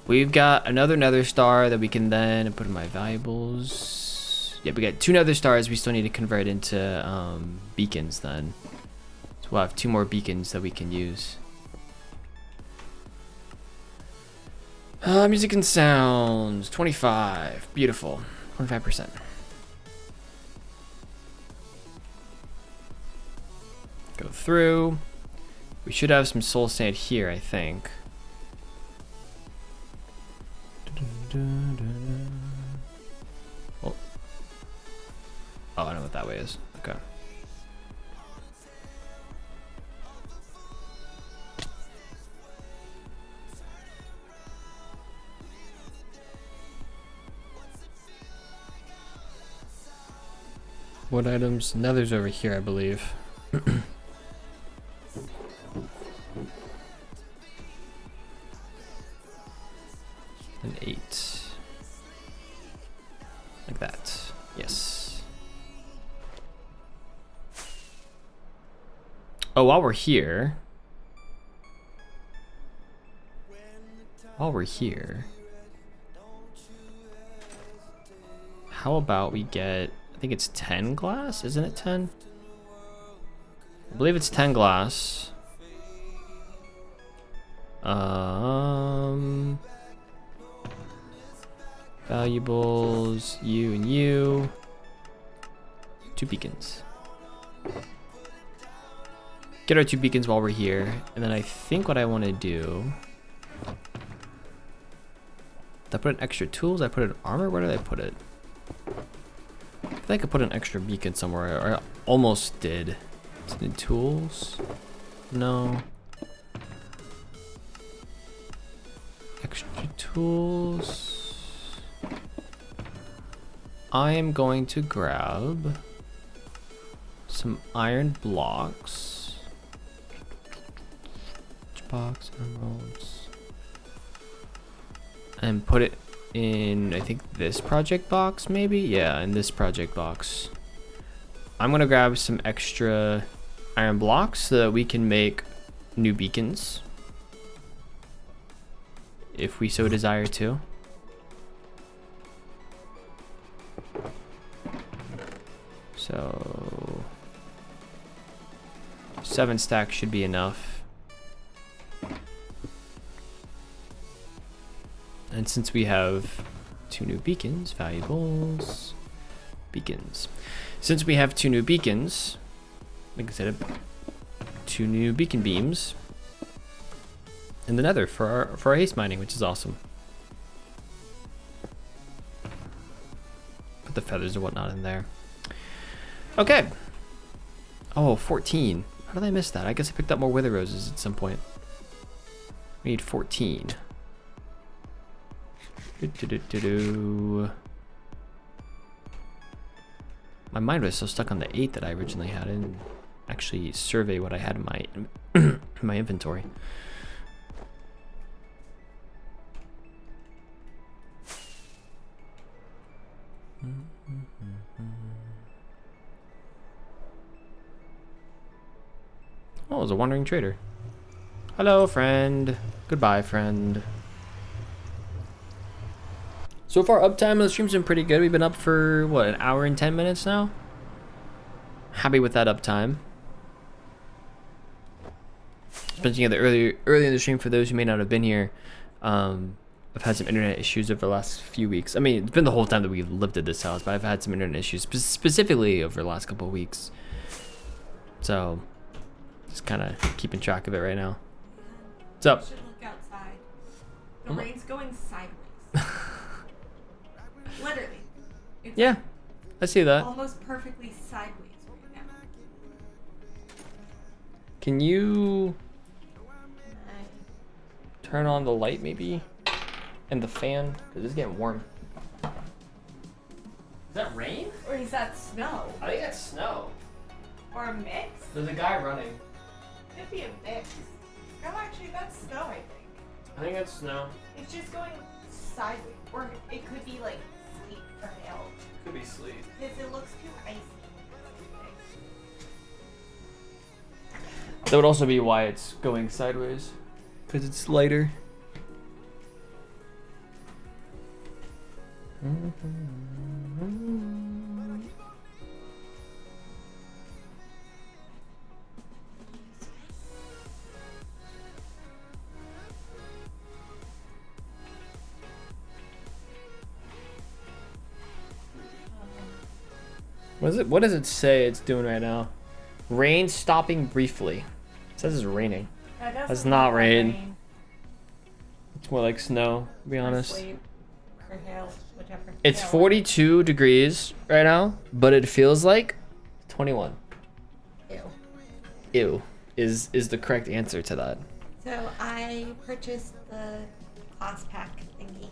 We've got another nether star that we can then put in my valuables. Yeah, we got 2 nether stars we still need to convert into beacons then. So we'll have 2 more beacons that we can use. Music and sounds, 25, beautiful, 25%. Go through. We should have some soul sand here, I think. Oh. Oh, I know what that way is. Okay. What items? Nether's over here, I believe. An 8. Like that. Yes. Oh, while we're here. How about we get, I think it's 10 glass, isn't it 10? I believe it's 10 glass. Valuables, you and you. 2 beacons. Get our 2 beacons while we're here. And then I think what I want to do... Did I put in extra tools? I put in armor? Where did I put it? I think I could put an extra beacon somewhere. Or I almost did. Is it in tools? No. Extra tools. I am going to grab some iron blocks. Box emeralds. And put it in, I think, this project box, maybe? Yeah, in this project box. I'm gonna grab some extra iron blocks so that we can make new beacons, if we so desire to. So 7 stacks should be enough. And since we have 2 new beacons, valuables, beacons. Since we have 2 new beacons, like I said, 2 new beacon beams in the nether for our haste mining, which is awesome. Put the feathers and whatnot in there. Okay. Oh, 14. How did I miss that? I guess I picked up more wither roses at some point. We need 14. My mind was so stuck on the 8 that I originally had. I didn't actually survey what I had in my in my inventory. Oh, it was a wandering trader. Hello, friend. Goodbye, friend. So far, uptime of the stream's been pretty good. We've been up for, what, an hour and 10 minutes now? Happy with that uptime. Mentioning it early in the stream, for those who may not have been here, I've had some internet issues over the last few weeks. I mean, it's been the whole time that we've lived at this house, but I've had some internet issues, specifically over the last couple of weeks. So, just kind of keeping track of it right now. What's up? You should look outside. The rain's going sideways. Literally. It's Yeah, I see that. almost perfectly sideways right now. Can you turn on the light maybe? And the fan? Because it's getting warm. Is that rain? Or is that snow? I think that's snow. Or a mix? There's a guy running. Could be a mix. No, actually, that's snow, I think. I think that's snow. It's just going sideways. Or it could be like sleet or hail. Could be sleet. Because it looks too icy. That would also be why it's going sideways. Because it's lighter. What does it say it's doing right now? Rain stopping briefly. It says it's raining. That doesn't That's not look like rain. It's more like snow, to be or honest. sleep, or hail, whichever. It's Hail. 42 degrees right now, but it feels like 21. Ew. Ew is the correct answer to that. So I purchased the class pack thingy.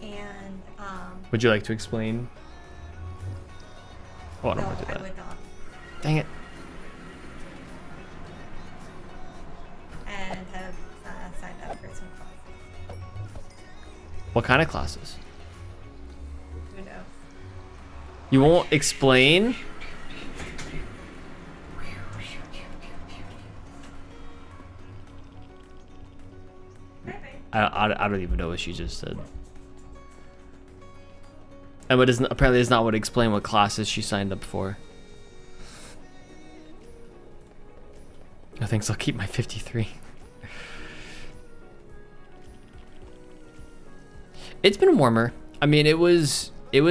And, Would you like to explain? Oh, I don't no, want to do I that. would not. Dang it. And have signed up for some classes. What kind of classes? Who knows? You won't explain? I don't even know what she just said. And what isn't apparently is not what explain what classes she signed up for. I think I'll keep my 53. It's been warmer. I mean, it was in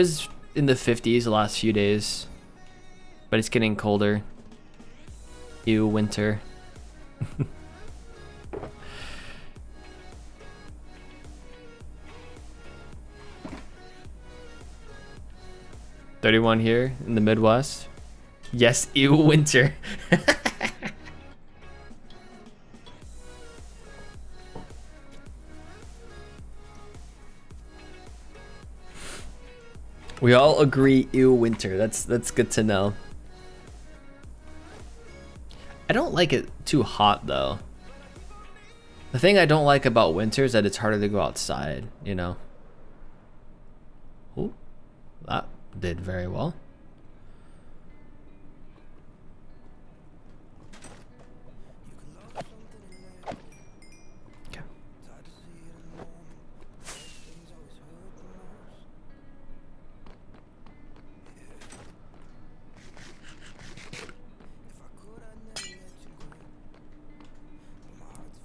the 50s the last few days, but it's getting colder. Ew, winter. 31 here in the Midwest. Yes, ew, winter. We all agree, ew, winter. That's good to know. I don't like it too hot though. The thing I don't like about winter is that it's harder to go outside, you know. Ooh, that did very well. Okay.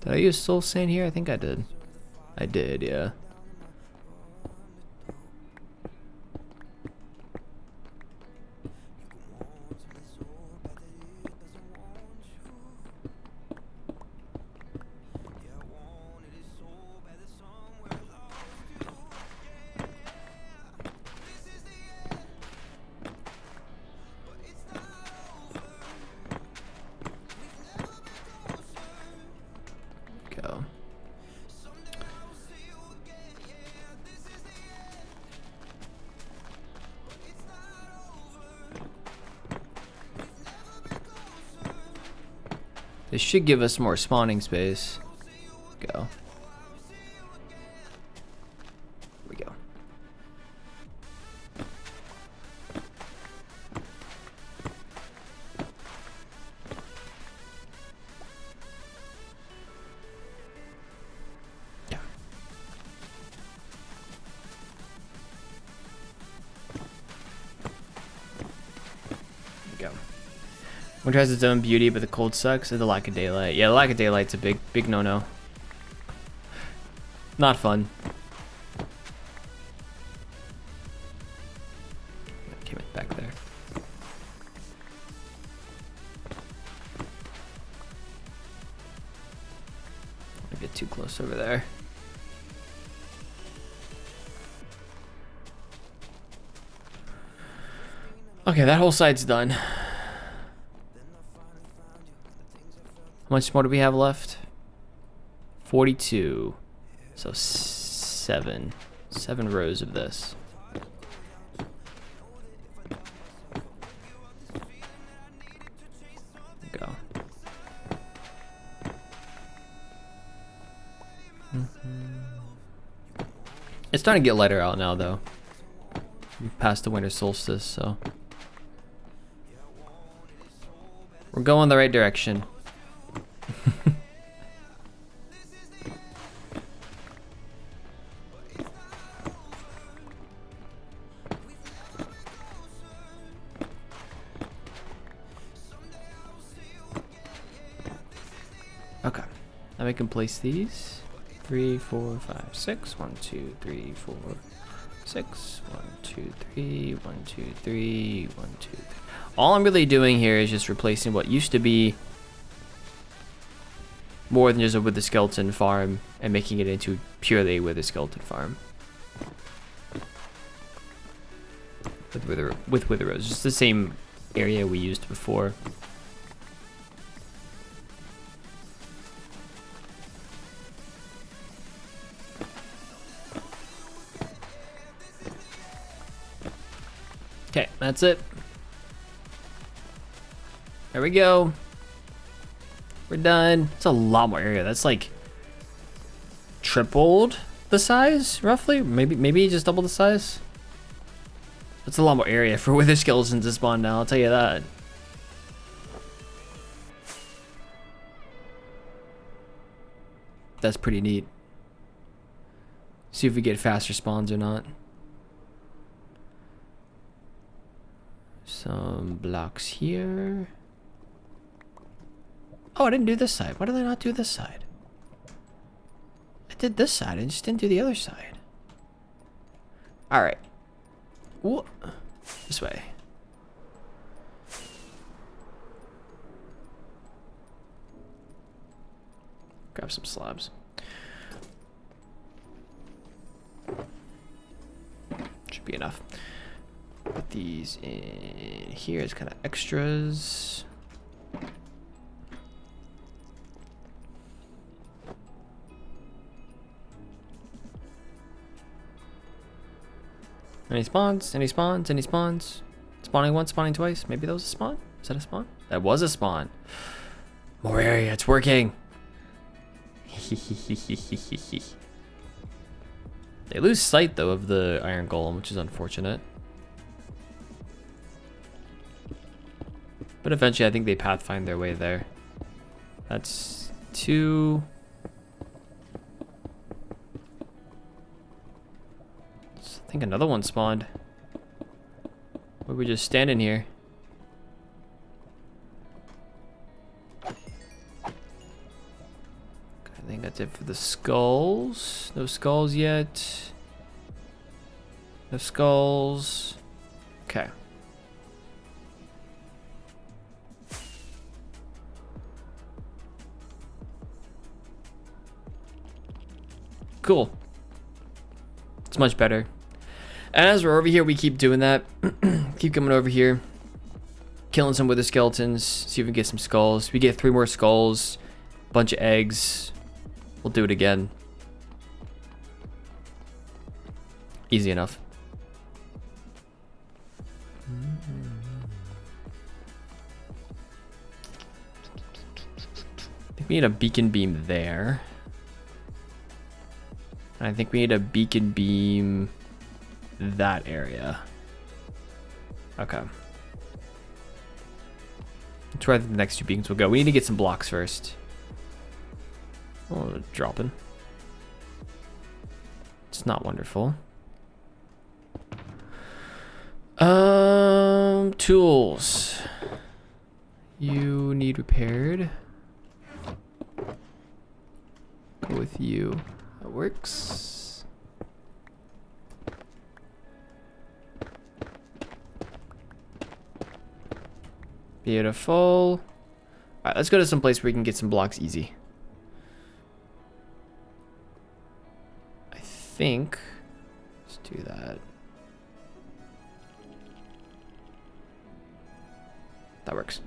Did I use Soul Sand here? I think I did. I did, yeah. Go. This should give us more spawning space. Go. Here we go. Yeah. There we go. Winter has its own beauty, but the cold sucks. And the lack of daylight. Yeah, the lack of daylight's a big no-no. Not fun. Damn it, back there. Don't get too close over there. Okay, that whole side's done. How much more do we have left? 42. So 7 rows of this. Go. It's starting to get lighter out now, though. We're past the winter solstice, so we're going the right direction. Okay, now we can place these 3, 4, 5, 6. 1, 2, 3, 4, 6. 1, 2, 3. 1, 2, 3. 1, 2, 3. All I'm really doing here is just replacing what used to be more than just a Wither Skeleton farm and making it into purely a Wither Skeleton farm. With Wither Rose, just the same area we used before. Okay, that's it. There we go. We're done. It's a lot more area. That's like tripled the size, roughly. Maybe just double the size. That's a lot more area for Wither Skeletons to spawn now, I'll tell you that. That's pretty neat. See if we get faster spawns or not. Some blocks here. Oh, I didn't do this side. Why did I not do this side? I did this side. I just didn't do the other side. Alright. Ooh. This way. Grab some slabs. Should be enough. Put these in here as kind of extras. Any spawns? Any spawns? Any spawns? Spawning once, spawning twice. Maybe that was a spawn? Is that a spawn? That was a spawn. More area. It's working. They lose sight, though, of the Iron Golem, which is unfortunate. But eventually, I think they pathfind their way there. That's 2... I think another one spawned. Or we're just standing here. I think that's it for the skulls. No skulls yet. No skulls. Okay. Cool. It's much better. And as we're over here, we keep doing that. Keep coming over here. Killing some Wither Skeletons. See if we can get some skulls. We get 3 more skulls. Bunch of eggs. We'll do it again. Easy enough. I think we need a beacon beam there. I think we need a beacon beam that area. Okay. That's where I think the next 2 beacons will go. We need to get some blocks first. Oh, dropping. It's not wonderful. Tools. You need repaired. Go with you. That works. Beautiful. All right, let's go to some place where we can get some blocks easy. I think. Let's do that. That works.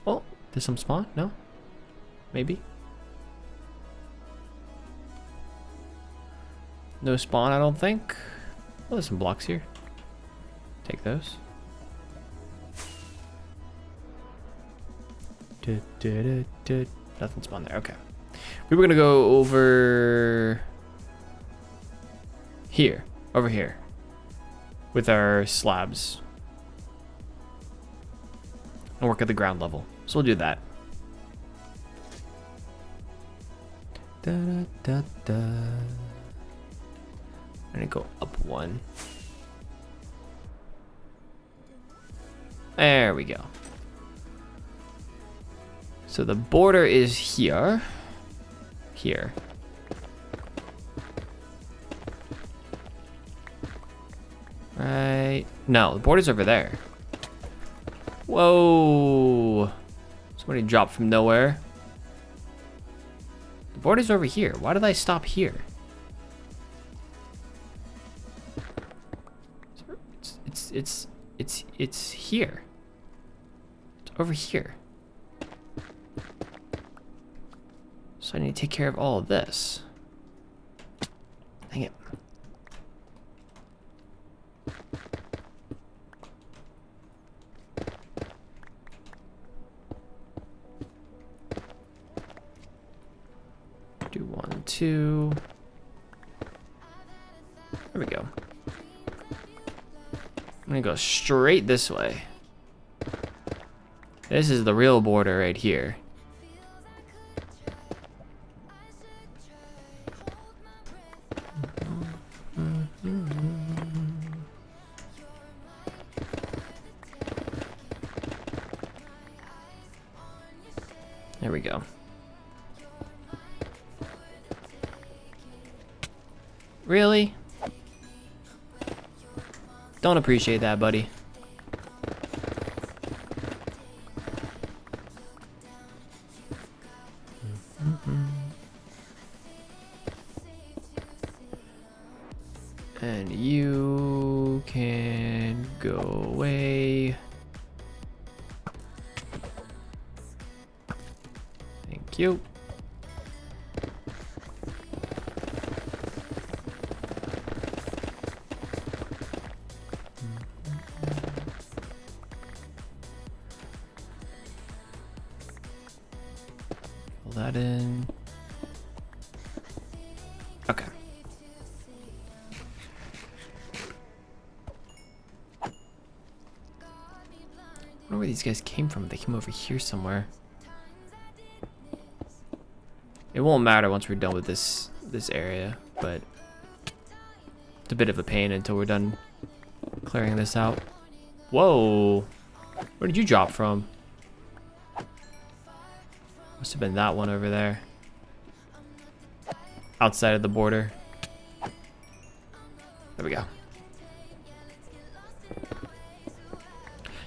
Oh, there's some spawn? No? Maybe? No spawn, I don't think. Oh, there's some blocks here. Take those. Nothing spawned there. Okay. We were gonna go over here. Over here. With our slabs. And work at the ground level. So we'll do that. Da, da, da, da. I'm gonna go up 1. There we go. So the border is here. Here. right? No, the border's over there. Whoa. Somebody dropped from nowhere. The border's over here. Why did I stop here? It's here. It's over here. So I need to take care of all of this. Dang it. Do 1, 2. There we go. I'm gonna go straight this way. This is the real border right here. There we go. Really? Don't appreciate that, buddy. And you can go away. Thank you. Fill that in. Okay. I wonder where these guys came from. They came over here somewhere. It won't matter once we're done with this area, but it's a bit of a pain until we're done clearing this out. Whoa! Where did you drop from? Must have been that one over there. Outside of the border. There we go.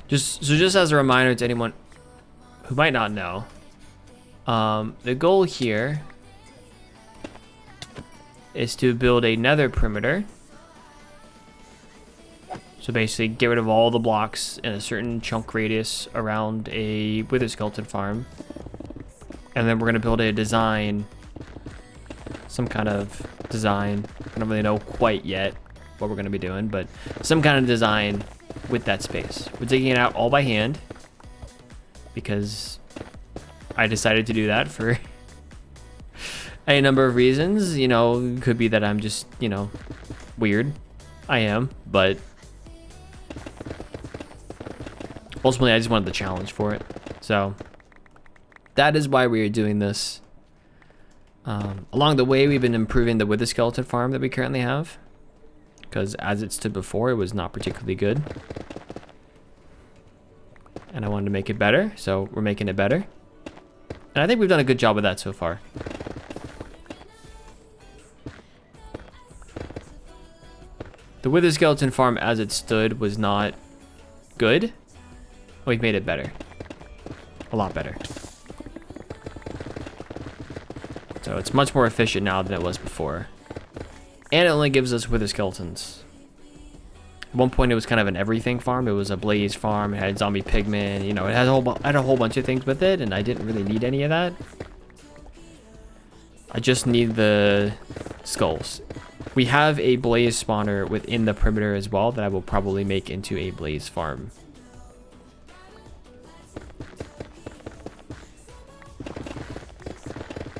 Just as a reminder to anyone who might not know, the goal here is to build a nether perimeter. So basically get rid of all the blocks in a certain chunk radius around a wither skeleton farm. And then we're gonna build a design, some kind of design. I don't really know quite yet what we're gonna be doing, but some kind of design with that space. We're digging it out all by hand because I decided to do that for a number of reasons. You know, it could be that I'm just, you know, weird. I am, but ultimately I just wanted the challenge for it. So that is why we are doing this. Along the way, we've been improving the wither skeleton farm that we currently have, because as it stood before, it was not particularly good. And I wanted to make it better, so we're making it better. And I think we've done a good job of that so far. The wither skeleton farm as it stood was not good. We've made it better. A lot better. So it's much more efficient now than it was before. And it only gives us wither skeletons. At one point it was kind of an everything farm. It was a blaze farm, it had zombie pigmen, you know, it had a whole bunch of things with it, and I didn't really need any of that. I just need the skulls. We have a blaze spawner within the perimeter as well that I will probably make into a blaze farm.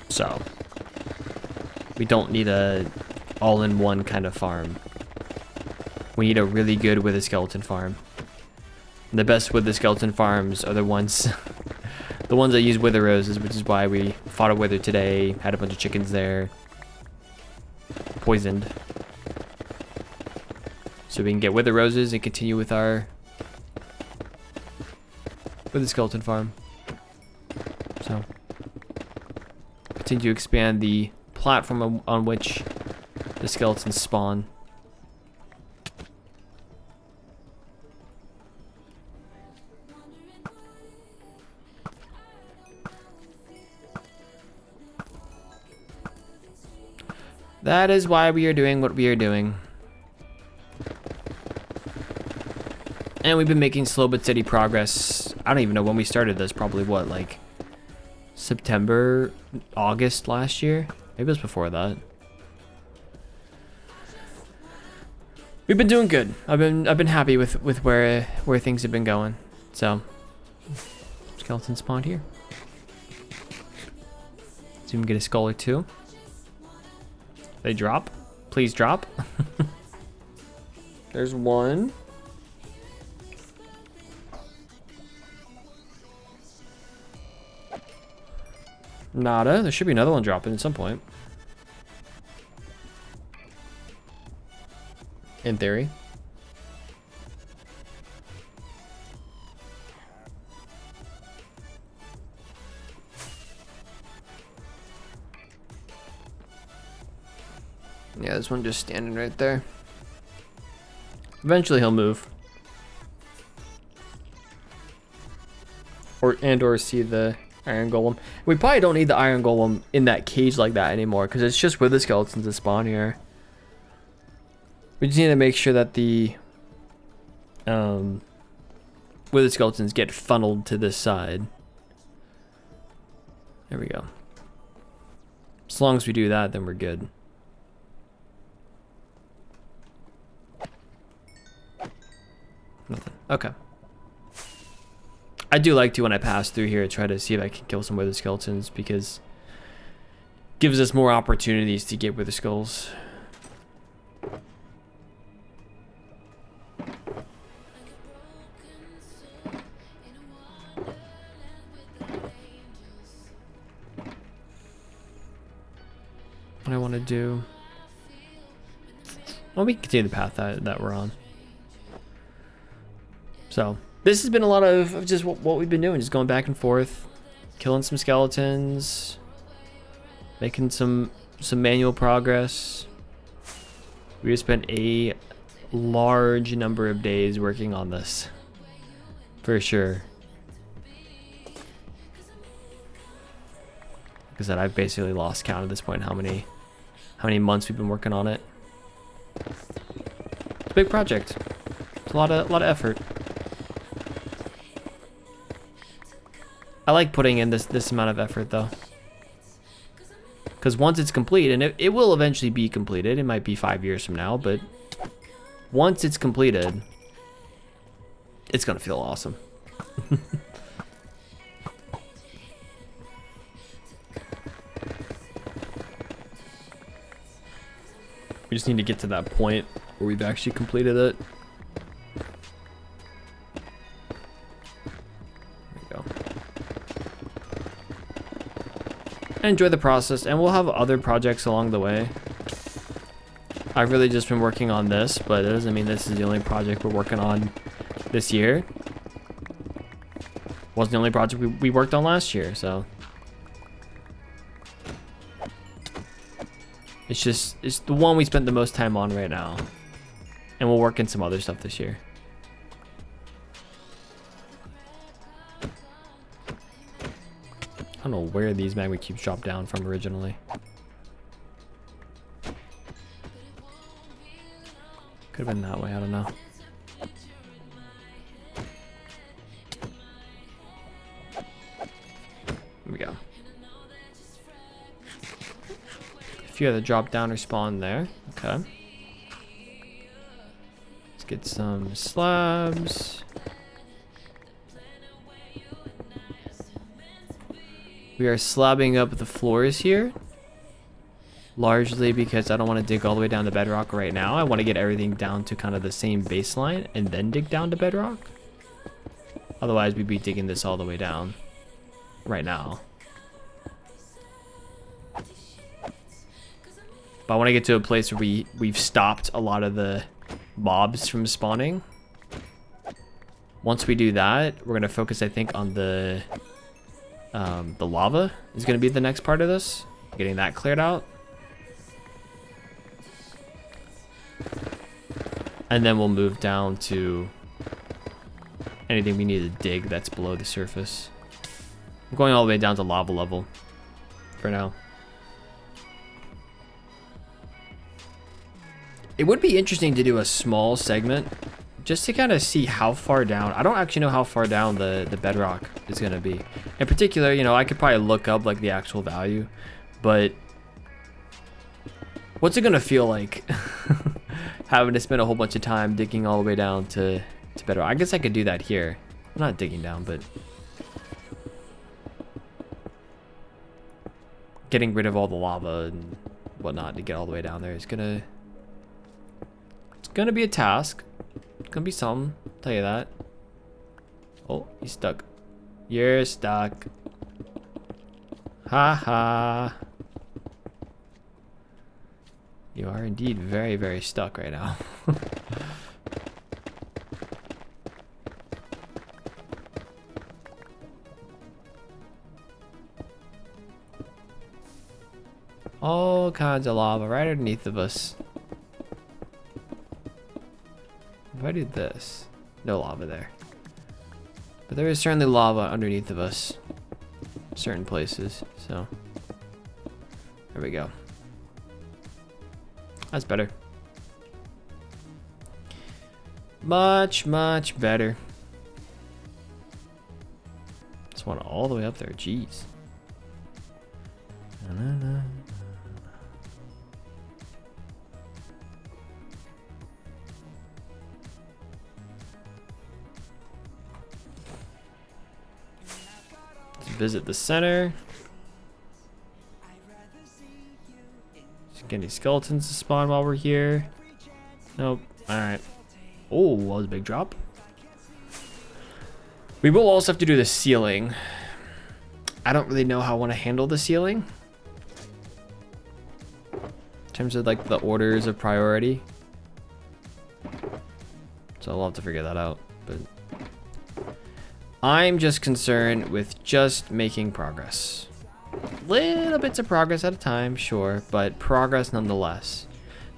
So we don't need a all-in-one kind of farm. We need a really good wither skeleton farm. And the best wither skeleton farms are the ones the ones that use wither roses, which is why we fought a wither today, had a bunch of chickens there. Poisoned. So we can get wither roses and continue with our wither skeleton farm. So continue to expand the platform on which the skeletons spawn. That is why we are doing what we are doing. And we've been making slow but steady progress. I don't even know when we started this. Probably what, like September, August last year? Maybe it was before that. We've been doing good. I've been happy with where things have been going. So, skeleton spawned here. So we can get a skull or two. They drop. Please drop. There's one. Nada. There should be another one dropping at some point. In theory. Yeah, this one just standing right there. Eventually he'll move. Or see the iron golem. We probably don't need the iron golem in that cage like that anymore, because it's just where the skeletons that spawn here. We just need to make sure that the wither skeletons get funneled to this side. There we go. As long as we do that, then we're good. Nothing. Okay. I do like to, when I pass through here, try to see if I can kill some wither skeletons, because it gives us more opportunities to get wither skulls. What I want to do. Well, we can continue the path that we're on. So this has been a lot of just what we've been doing, just going back and forth, killing some skeletons, making some manual progress. We just spent a large number of days working on this, for sure. Like I said, I've basically lost count at this point how many months we've been working on it. It's a big project. It's a lot of effort. I like putting in this amount of effort though, because once it's complete, and it will eventually be completed, it might be 5 years from now, but once it's completed, it's gonna feel awesome. We just need to get to that point where we've actually completed it. Enjoy the process, and we'll have other projects along the way. I've really just been working on this, but it doesn't mean this is the only project we're working on this year. Wasn't the only project we worked on last year, so it's the one we spent the most time on right now, and we'll work in some other stuff this year. I don't know where these magma cubes dropped down from originally. Could have been that way, I don't know. Here we go. A few other drop down or spawn there. Okay. Let's get some slabs. We are slabbing up the floors here, largely because I don't want to dig all the way down to bedrock right now. I want to get everything down to kind of the same baseline and then dig down to bedrock. Otherwise, we'd be digging this all the way down right now. But I want to get to a place where we've stopped a lot of the mobs from spawning. Once we do that, we're going to focus, I think, on the lava is going to be the next part of this. Getting that cleared out. And then we'll move down to anything we need to dig that's below the surface. I'm going all the way down to lava level for now. It would be interesting to do a small segment just to kind of see how far down. I don't actually know how far down the bedrock is going to be. In particular, you know, I could probably look up like the actual value, but what's it going to feel like having to spend a whole bunch of time digging all the way down to bedrock? I guess I could do that here. I'm not digging down, but getting rid of all the lava and whatnot to get all the way down there is gonna be a task. It's gonna be some, I'll tell you that. Oh, he's stuck. You're stuck. Ha ha. You are indeed very, very stuck right now. All kinds of lava right underneath of us. If I do this, no lava there. But there is certainly lava underneath of us. Certain places, so. There we go. That's better. Much, much better. Just want all the way up there, jeez. Na-na-na. Visit the center. Just get any skeletons to spawn while we're here. Nope. Alright. Oh, that was a big drop. We will also have to do the ceiling. I don't really know how I want to handle the ceiling. In terms of like the orders of priority. So I'll have to figure that out. But I'm just concerned with just making progress. Little bits of progress at a time, sure, but progress nonetheless.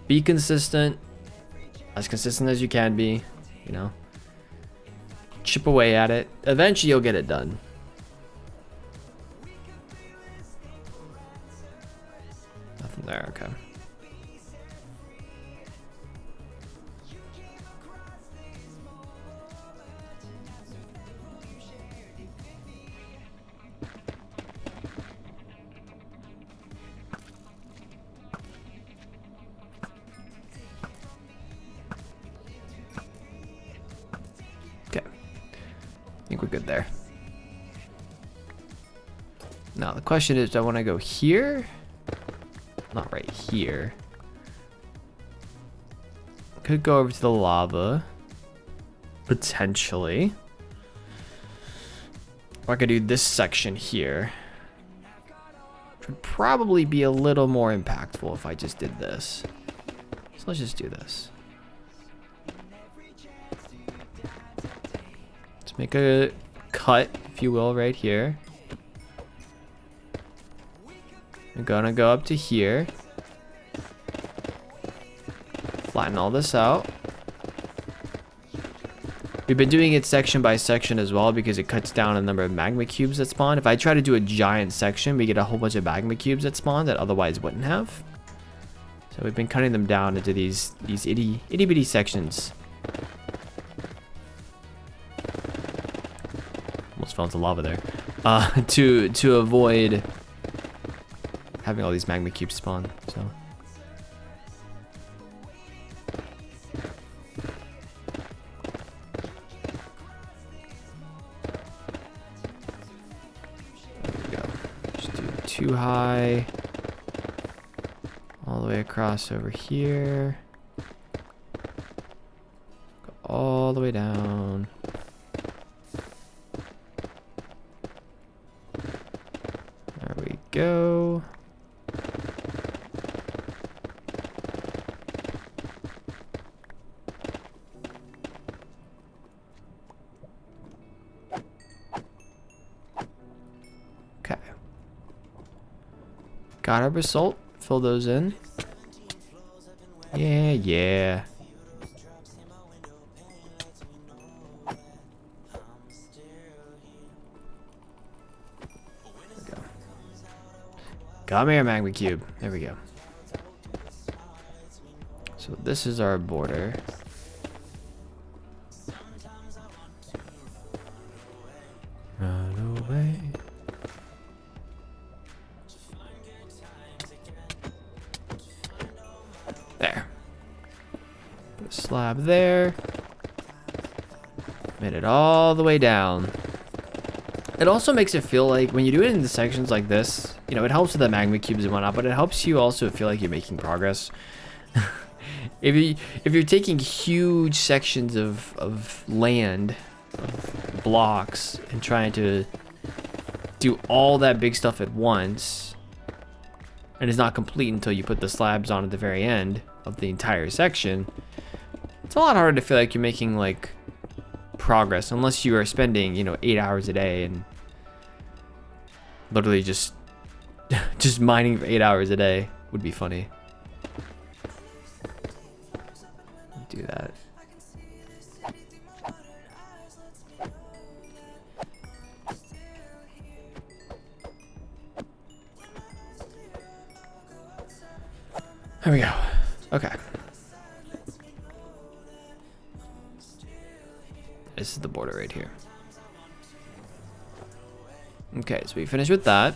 Be consistent, as consistent as you can be, you know. Chip away at it. Eventually you'll get it done. Nothing there, okay. I think we're good there. Now the question is, do I want to go here? Not right here. Could go over to the lava. Potentially. Or I could do this section here. Which would probably be a little more impactful if I just did this. So let's just do this. Make a cut, if you will, right here. I'm gonna go up to here. Flatten all this out. We've been doing it section by section as well because it cuts down the number of magma cubes that spawn. If I try to do a giant section, we get a whole bunch of magma cubes that spawn that otherwise wouldn't have. So we've been cutting them down into these itty bitty sections. Fell into lava there, to avoid having all these magma cubes spawn. So there we go. Just do too high all the way across over here. Go all the way down. Go. Okay. Got our basalt. Fill those in. Yeah, yeah. Come here, magma cube. There we go. So So this is our border. Run away. There. Put a slab there. Made it all the way down. It also makes it feel like when you do it in the sections like this, you know, it helps with the magma cubes and whatnot, but it helps you also feel like you're making progress. If you're taking huge sections of land, of blocks, and trying to do all that big stuff at once, and it's not complete until you put the slabs on at the very end of the entire section, it's a lot harder to feel like you're making like progress unless you are spending, you know, 8 hours a day and literally just mining for 8 hours a day. Would be funny. Do that. There we go. Okay. This is the border right here. Okay, so we finished with that.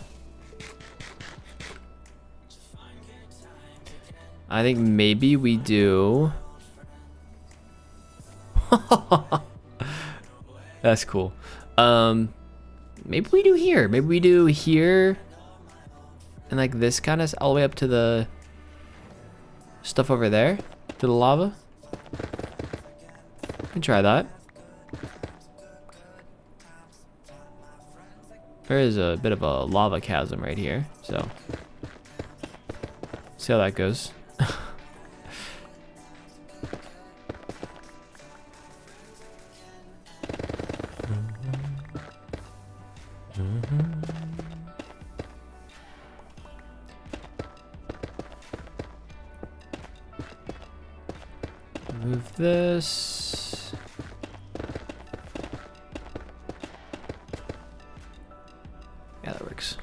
I think maybe we do... That's cool. Maybe we do here. Maybe we do here. And like this kind of all the way up to the stuff over there. To the lava. We can try that. There is a bit of a lava chasm right here. So, see how that goes. Move this. Yeah, that works.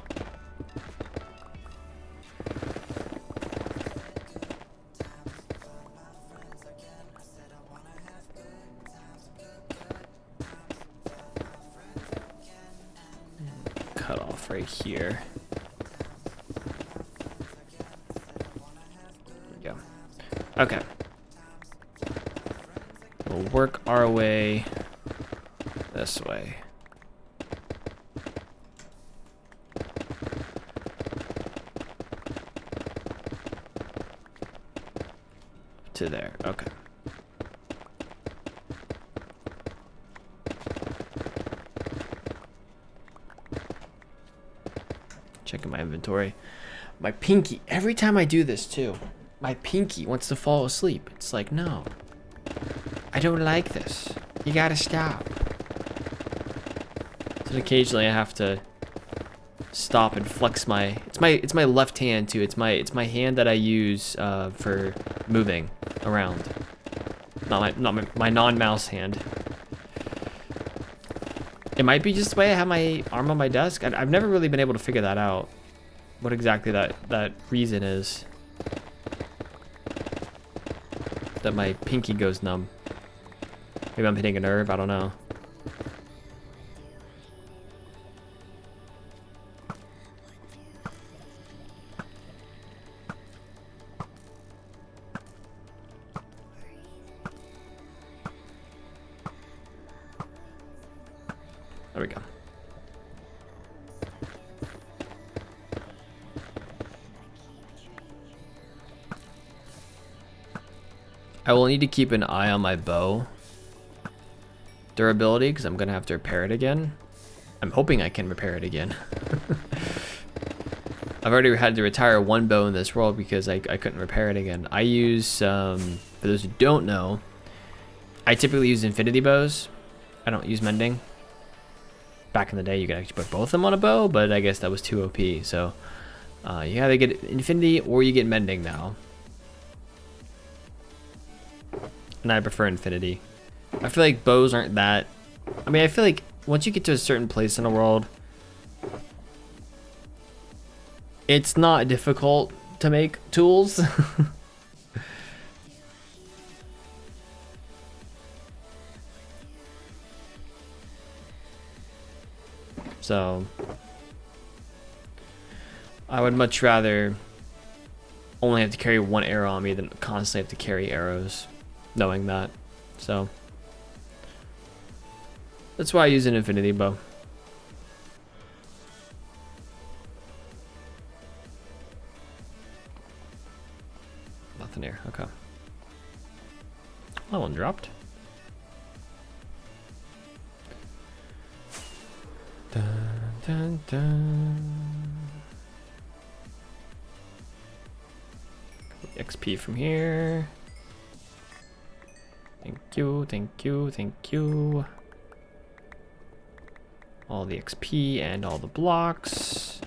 Cut off right here. There we go. Okay. We'll work our way this way. To there. Okay. Checking my inventory. My pinky, every time I do this too, my pinky wants to fall asleep. It's like, no. I don't like this. You gotta stop. So occasionally I have to stop and flex my it's my left hand too. It's my hand that I use for moving around. Not my non-mouse hand. It might be just the way I have my arm on my desk. I've never really been able to figure that out. What exactly that reason is. That my pinky goes numb. Maybe I'm hitting a nerve, I don't know. There we go. I will need to keep an eye on my bow durability because I'm gonna have to repair it again. I'm hoping I can repair it again. I've already had to retire one bow in this world because I couldn't repair it again. I use, for those who don't know, I typically use infinity bows. I don't use mending. Back in the day, you could actually put both of them on a bow, but I guess that was too OP. So you either get infinity or you get mending now. And I prefer infinity. I feel like bows aren't that... I mean, I feel like once you get to a certain place in the world, it's not difficult to make tools. So I would much rather only have to carry one arrow on me than constantly have to carry arrows, knowing that. So that's why I use an infinity bow. Nothing here. Okay. That one dropped. Dun, dun, dun. XP from here. Thank you, thank you, thank you. All the XP and all the blocks.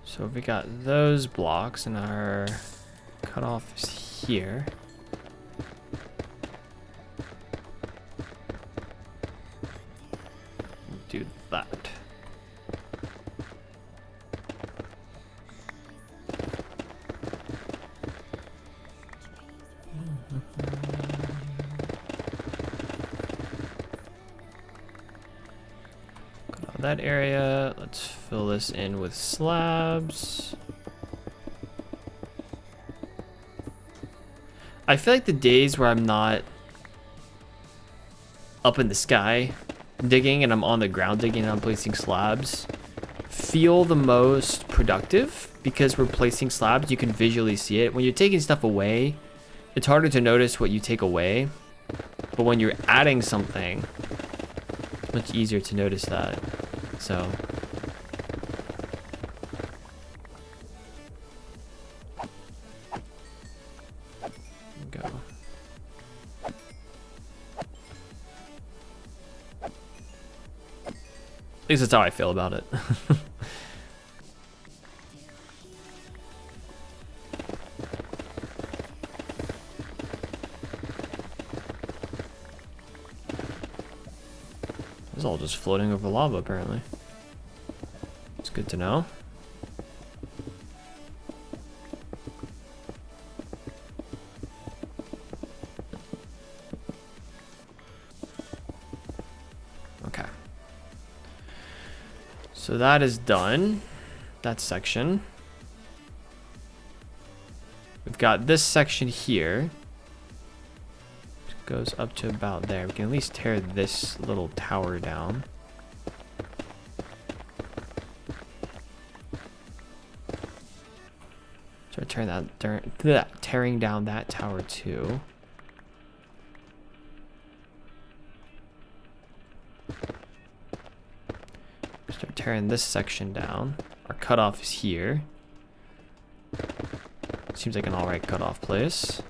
So we got those blocks and our cutoff is here. Do that. That area, let's fill this in with slabs. I feel like the days where I'm not up in the sky digging and I'm on the ground digging and I'm placing slabs feel the most productive, because we're placing slabs, you can visually see it. When you're taking stuff away, it's harder to notice what you take away, but when you're adding something, it's much easier to notice that. So go. At least that's how I feel about it. It's all just floating over lava, apparently. It's good to know. Okay. So that is done. That section. We've got this section here. Goes up to about there. We can at least tear this little tower down. So tearing down that tower too. Start tearing this section down. Our cutoff is here. Seems like an alright cutoff place.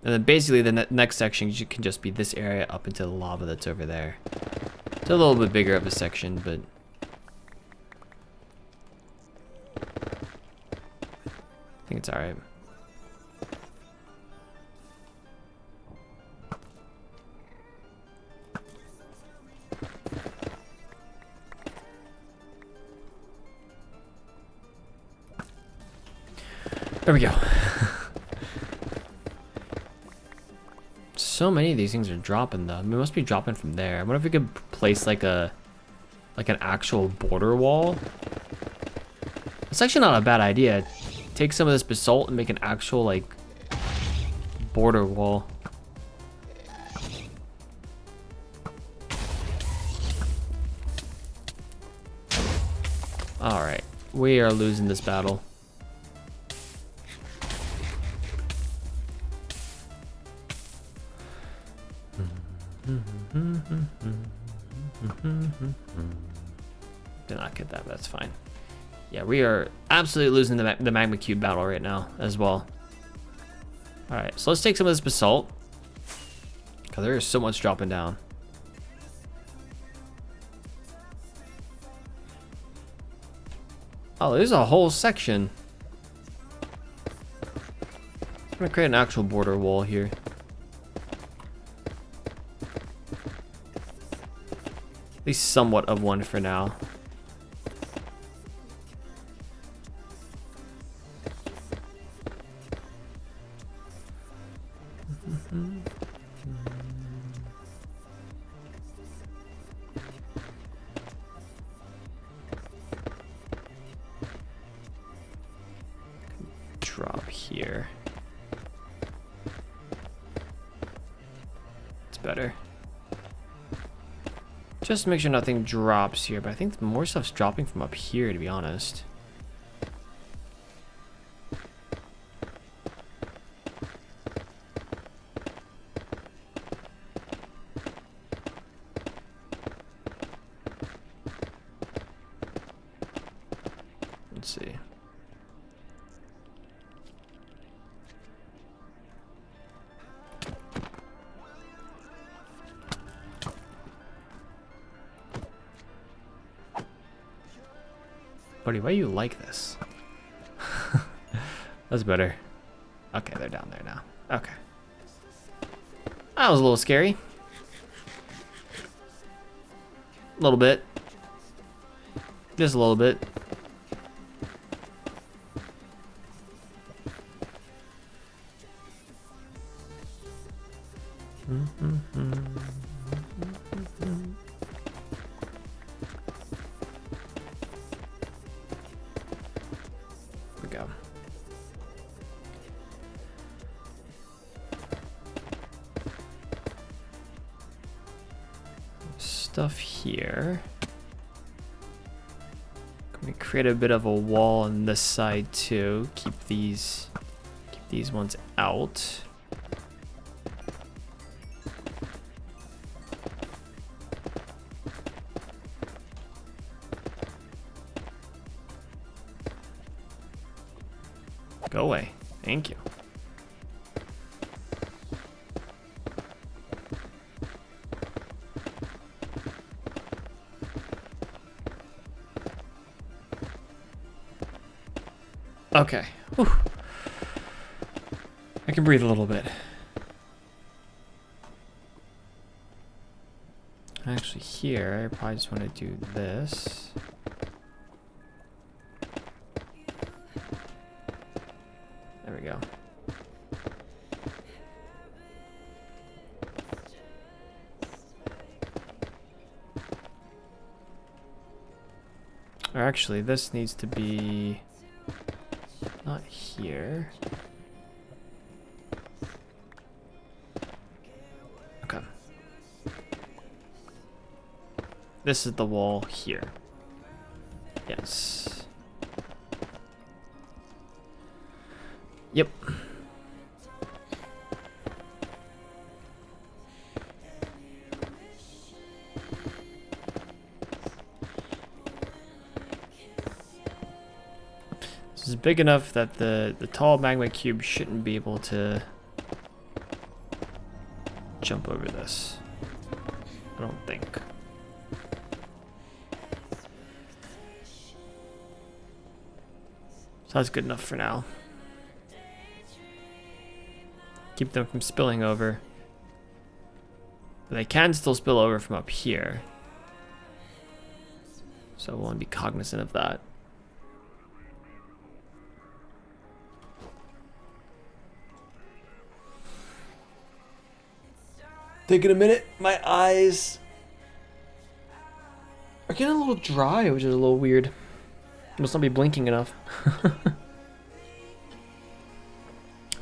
And then basically the next section can just be this area up into the lava that's over there. It's a little bit bigger of a section, but I think it's alright. There we go. So many of these things are dropping though. I mean, it must be dropping from there. I wonder if we could place like an actual border wall. It's actually not a bad idea. Take some of this basalt and make an actual like border wall. All right, we are losing this battle. Did not get that, but that's fine. Yeah, we are absolutely losing the magma cube battle right now as well. All right, so let's take some of this basalt, because there is so much dropping down. Oh, there's a whole section. I'm gonna create an actual border wall here. At least somewhat of one for now. Drop here. It's better. Just to make sure nothing drops here, but I think more stuff's dropping from up here, to be honest. Let's see. Buddy, why you like this? That's better. Okay, they're down there now. Okay. That was a little scary. A little bit. Just a little bit. There we go. Stuff here. Can we create a bit of a wall on this side too? Keep these ones out. Go away. Thank you. Okay. Whew. I can breathe a little bit. Actually, here, I probably just want to do this. There we go. Or actually, this needs to be not here. Okay. This is the wall here. Yes. Yep. This is big enough that the tall magma cube shouldn't be able to jump over this. I don't think. So that's good enough for now. Keep them from spilling over. But they can still spill over from up here. So we'll want to be cognizant of that. Taking a minute, my eyes are getting a little dry, which is a little weird. Must not be blinking enough.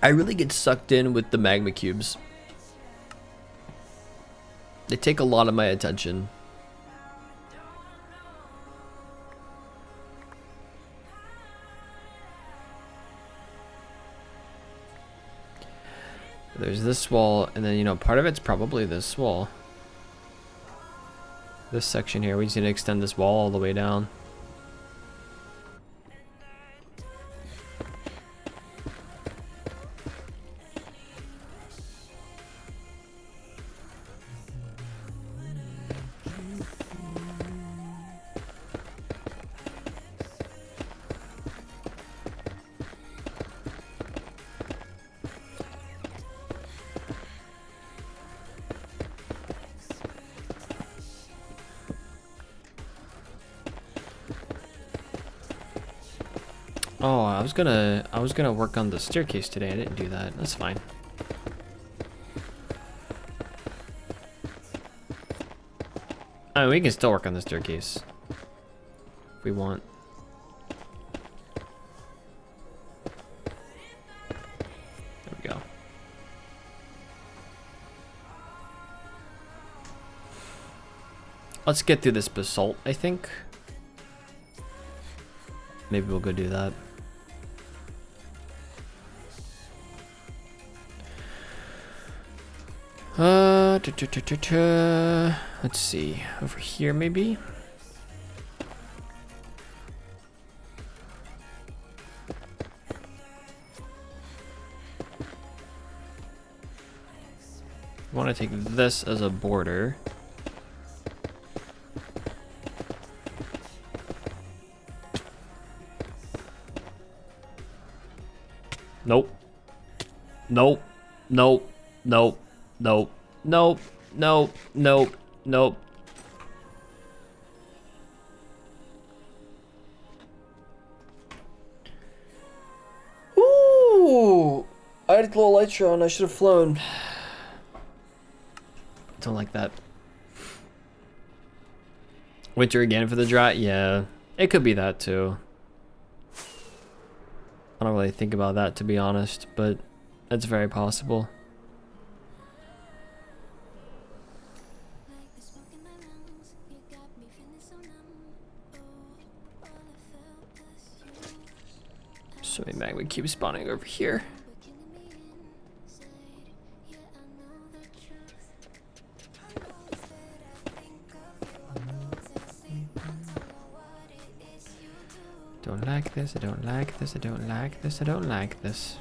I really get sucked in with the magma cubes. They take a lot of my attention. There's this wall, and then, you know, part of it's probably this wall. This section here, we just need to extend this wall all the way down. Oh, I was gonna work on the staircase today. I didn't do that. That's fine. I mean, we can still work on the staircase if we want. There we go. Let's get through this basalt, I think. Maybe we'll go do that. Let's see. Over here, maybe? I want to take this as a border. Nope. Nope. Nope. Nope. Nope. Nope. Nope. Nope. Nope. Ooh! I had a little light show on. I should have flown. Don't like that. Winter again for the drought? Yeah. It could be that too. I don't really think about that, to be honest, but it's very possible. So many magma cubes spawning over here. Don't like this, I don't like this, I don't like this, I don't like this.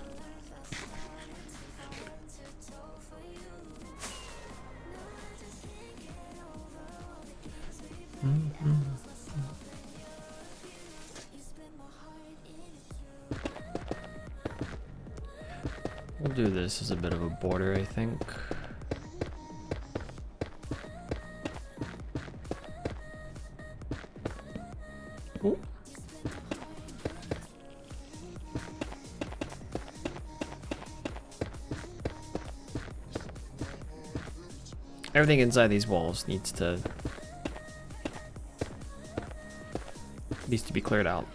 We'll do this as a bit of a border, I think. Ooh. Everything inside these walls needs to be cleared out.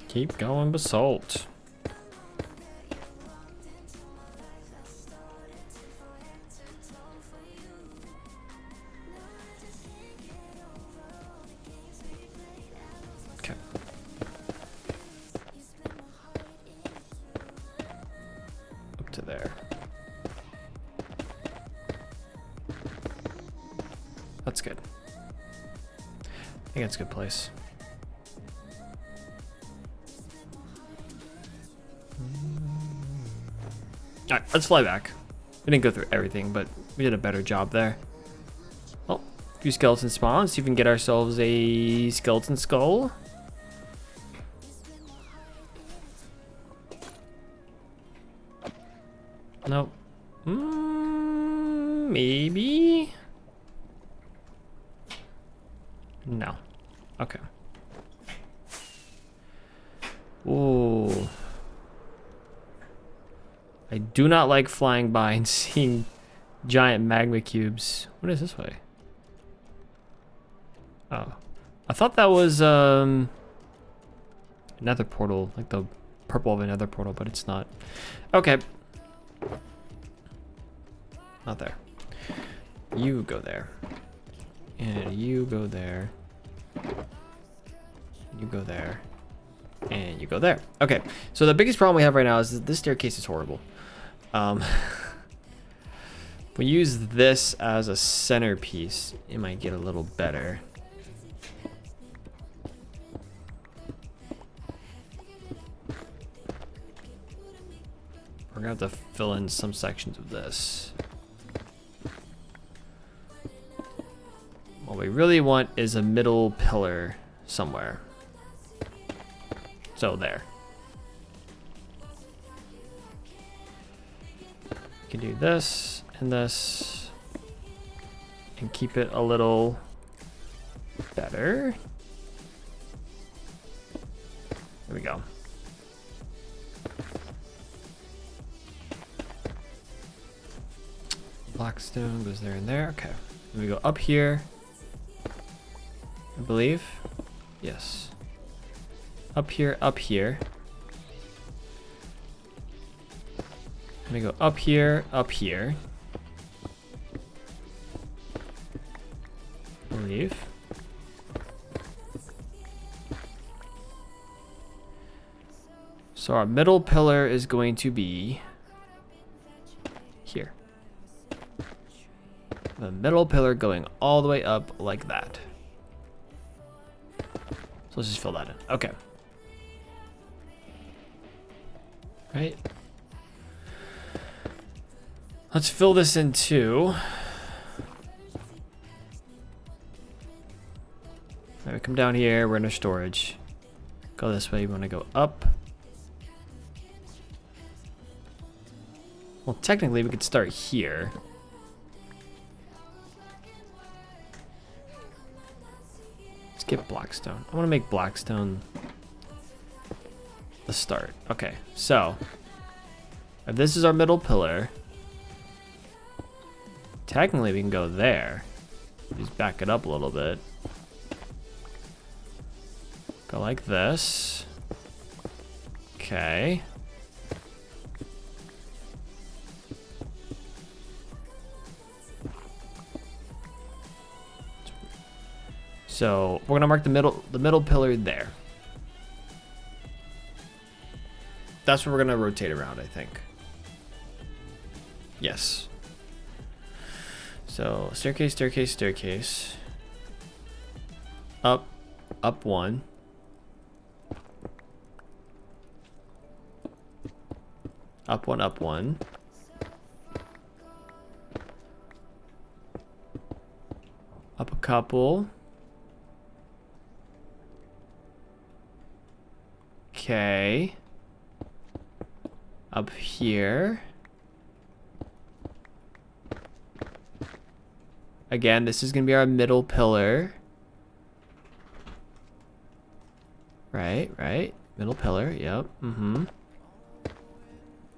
Keep going, basalt. Okay. Up to there. That's good. I think that's a good place. Alright, let's fly back. We didn't go through everything, but we did a better job there. Well, a few skeleton spawns. See if we can get ourselves a skeleton skull. Nope. Maybe? No. Okay. Ooh. I do not like flying by and seeing giant magma cubes. What is this way? Oh. I thought that was another portal, like the purple of another portal, but it's not. Okay. Not there. You go there. And you go there. You go there. And you go there. Okay, so the biggest problem we have right now is that this staircase is horrible. We use this as a centerpiece, it might get a little better. We're gonna have to fill in some sections of this. What we really want is a middle pillar somewhere. So there. You can do this and this and keep it a little better. There we go. Blackstone goes there and there. Okay. Then we go up here. I believe. Yes. Up here, up here. I'm gonna go up here, up here. I believe. So our middle pillar is going to be here. The middle pillar going all the way up like that. So let's just fill that in. Okay. Right. Let's fill this in too. Alright, we come down here, we're in our storage. Go this way, you want to go up. Well, technically we could start here. Let's get Blackstone. I want to make Blackstone the start. Okay, so if this is our middle pillar, technically we can go there. Just back it up a little bit. Go like this. Okay. So we're gonna mark the middle pillar there. That's what we're gonna rotate around, I think. Yes. So staircase, staircase, staircase. Up, up one. Up one, up one. Up a couple. Okay. Up here. Again, this is going to be our middle pillar. Right, right. Middle pillar, yep. Mm-hmm.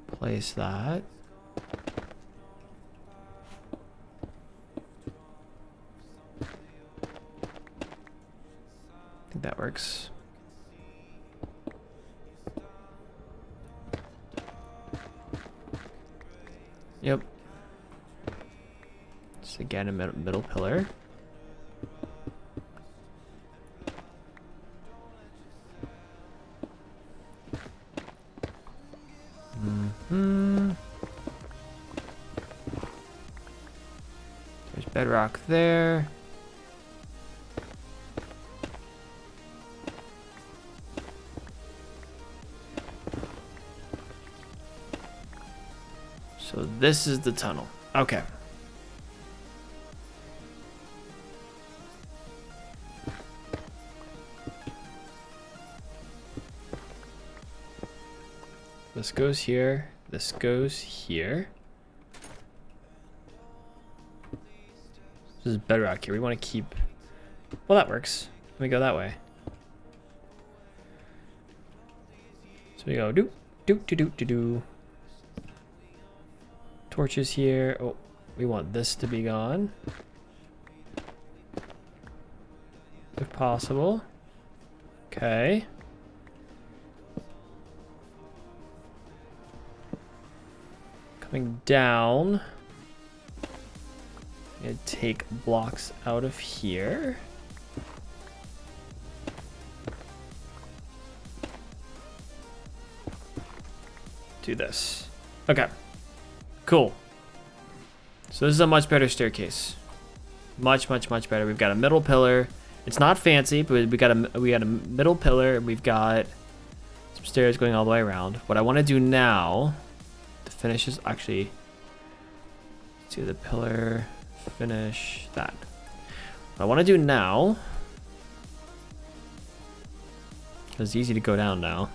Place that. I think that works. Yep. Just again a middle pillar. Mm-hmm. There's bedrock there. So this is the tunnel. Okay. This goes here. This goes here. This is bedrock here. We want to keep... Well, that works. Let me go that way. So we go do, do, do, do, do, do. Torches here. Oh, we want this to be gone. If possible. Okay. Coming down. I'm gonna take blocks out of here. Do this. Okay. Cool. So this is a much better staircase. Much, much, much better. We've got a middle pillar. It's not fancy, but we got a middle pillar. And we've got some stairs going all the way around. What I want to do now to finish is actually, let's do the pillar, finish that. What I want to do now, it's easy to go down now.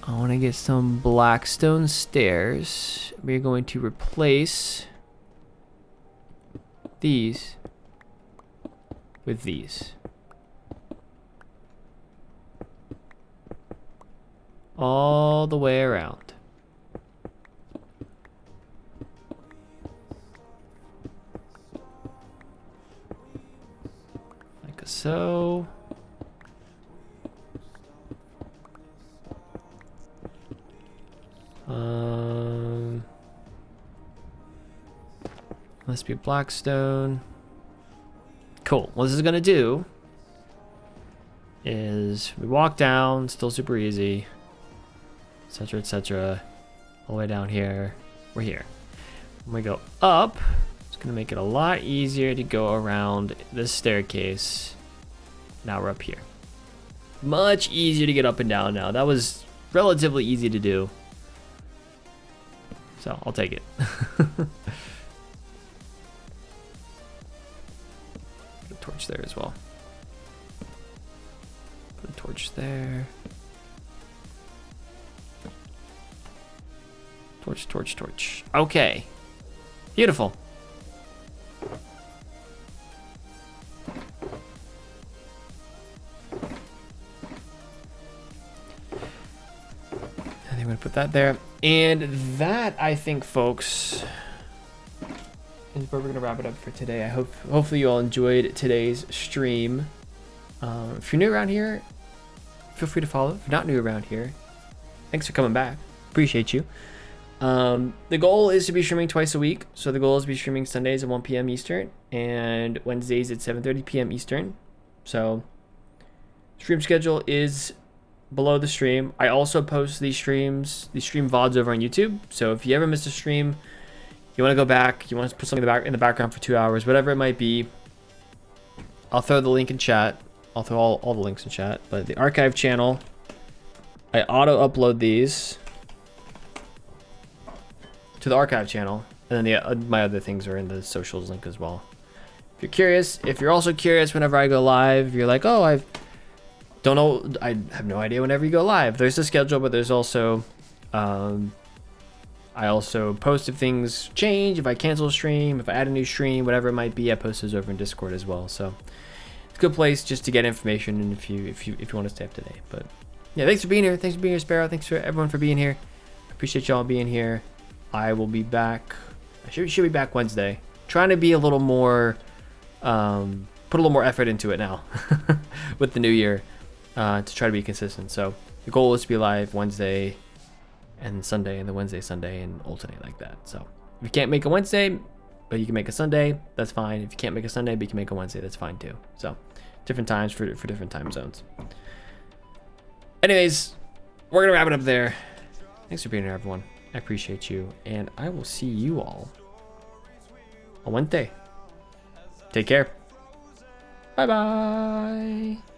I want to get some Blackstone stairs. We're going to replace these with these. All the way around. Like so. Must be Blackstone. Cool. What this is gonna do is we walk down, still super easy, etc., etc. All the way down here. We're here. When we go up, it's gonna make it a lot easier to go around this staircase. Now we're up here. Much easier to get up and down now. That was relatively easy to do. So I'll take it. Put a torch there as well. Put a torch there. Torch, torch, torch. Okay. Beautiful. I think I'm gonna put that there. And that, I think, folks, is where we're gonna wrap it up for today. Hopefully you all enjoyed today's stream. If you're new around here, feel free to follow. If you're not new around here, thanks for coming back. Appreciate you. The goal is to be streaming twice a week. So the goal is to be streaming Sundays at 1 p.m. Eastern and Wednesdays at 7:30 p.m. Eastern. So stream schedule is below the stream. I also post these stream VODs over on YouTube. So if you ever missed a stream, you want to go back, you want to put something in the background for 2 hours, whatever it might be, I'll throw the link in chat. I'll throw all the links in chat. But the archive channel, I auto upload these to the archive channel, and then my other things are in the socials link as well. If you're curious, if you're also curious whenever I go live, you're like, oh, I don't know, I have no idea whenever you go live. There's a schedule, but there's also, I also post if things change, if I cancel a stream, if I add a new stream, whatever it might be, I post those over in Discord as well. So it's a good place just to get information, and if you want to stay up to date. But yeah, thanks for being here. Thanks for being here, Sparrow. Thanks for everyone for being here. I appreciate y'all being here. I will be back. I should be back Wednesday. Trying to be a little more, put a little more effort into it now with the new year, to try to be consistent. So the goal is to be live Wednesday and Sunday, and the Wednesday, Sunday, and alternate like that. So if you can't make a Wednesday, but you can make a Sunday, that's fine. If you can't make a Sunday, but you can make a Wednesday, that's fine too. So different times for different time zones. Anyways, we're gonna wrap it up there. Thanks for being here, everyone. I appreciate you, and I will see you all on Wednesday. Take care. Bye-bye.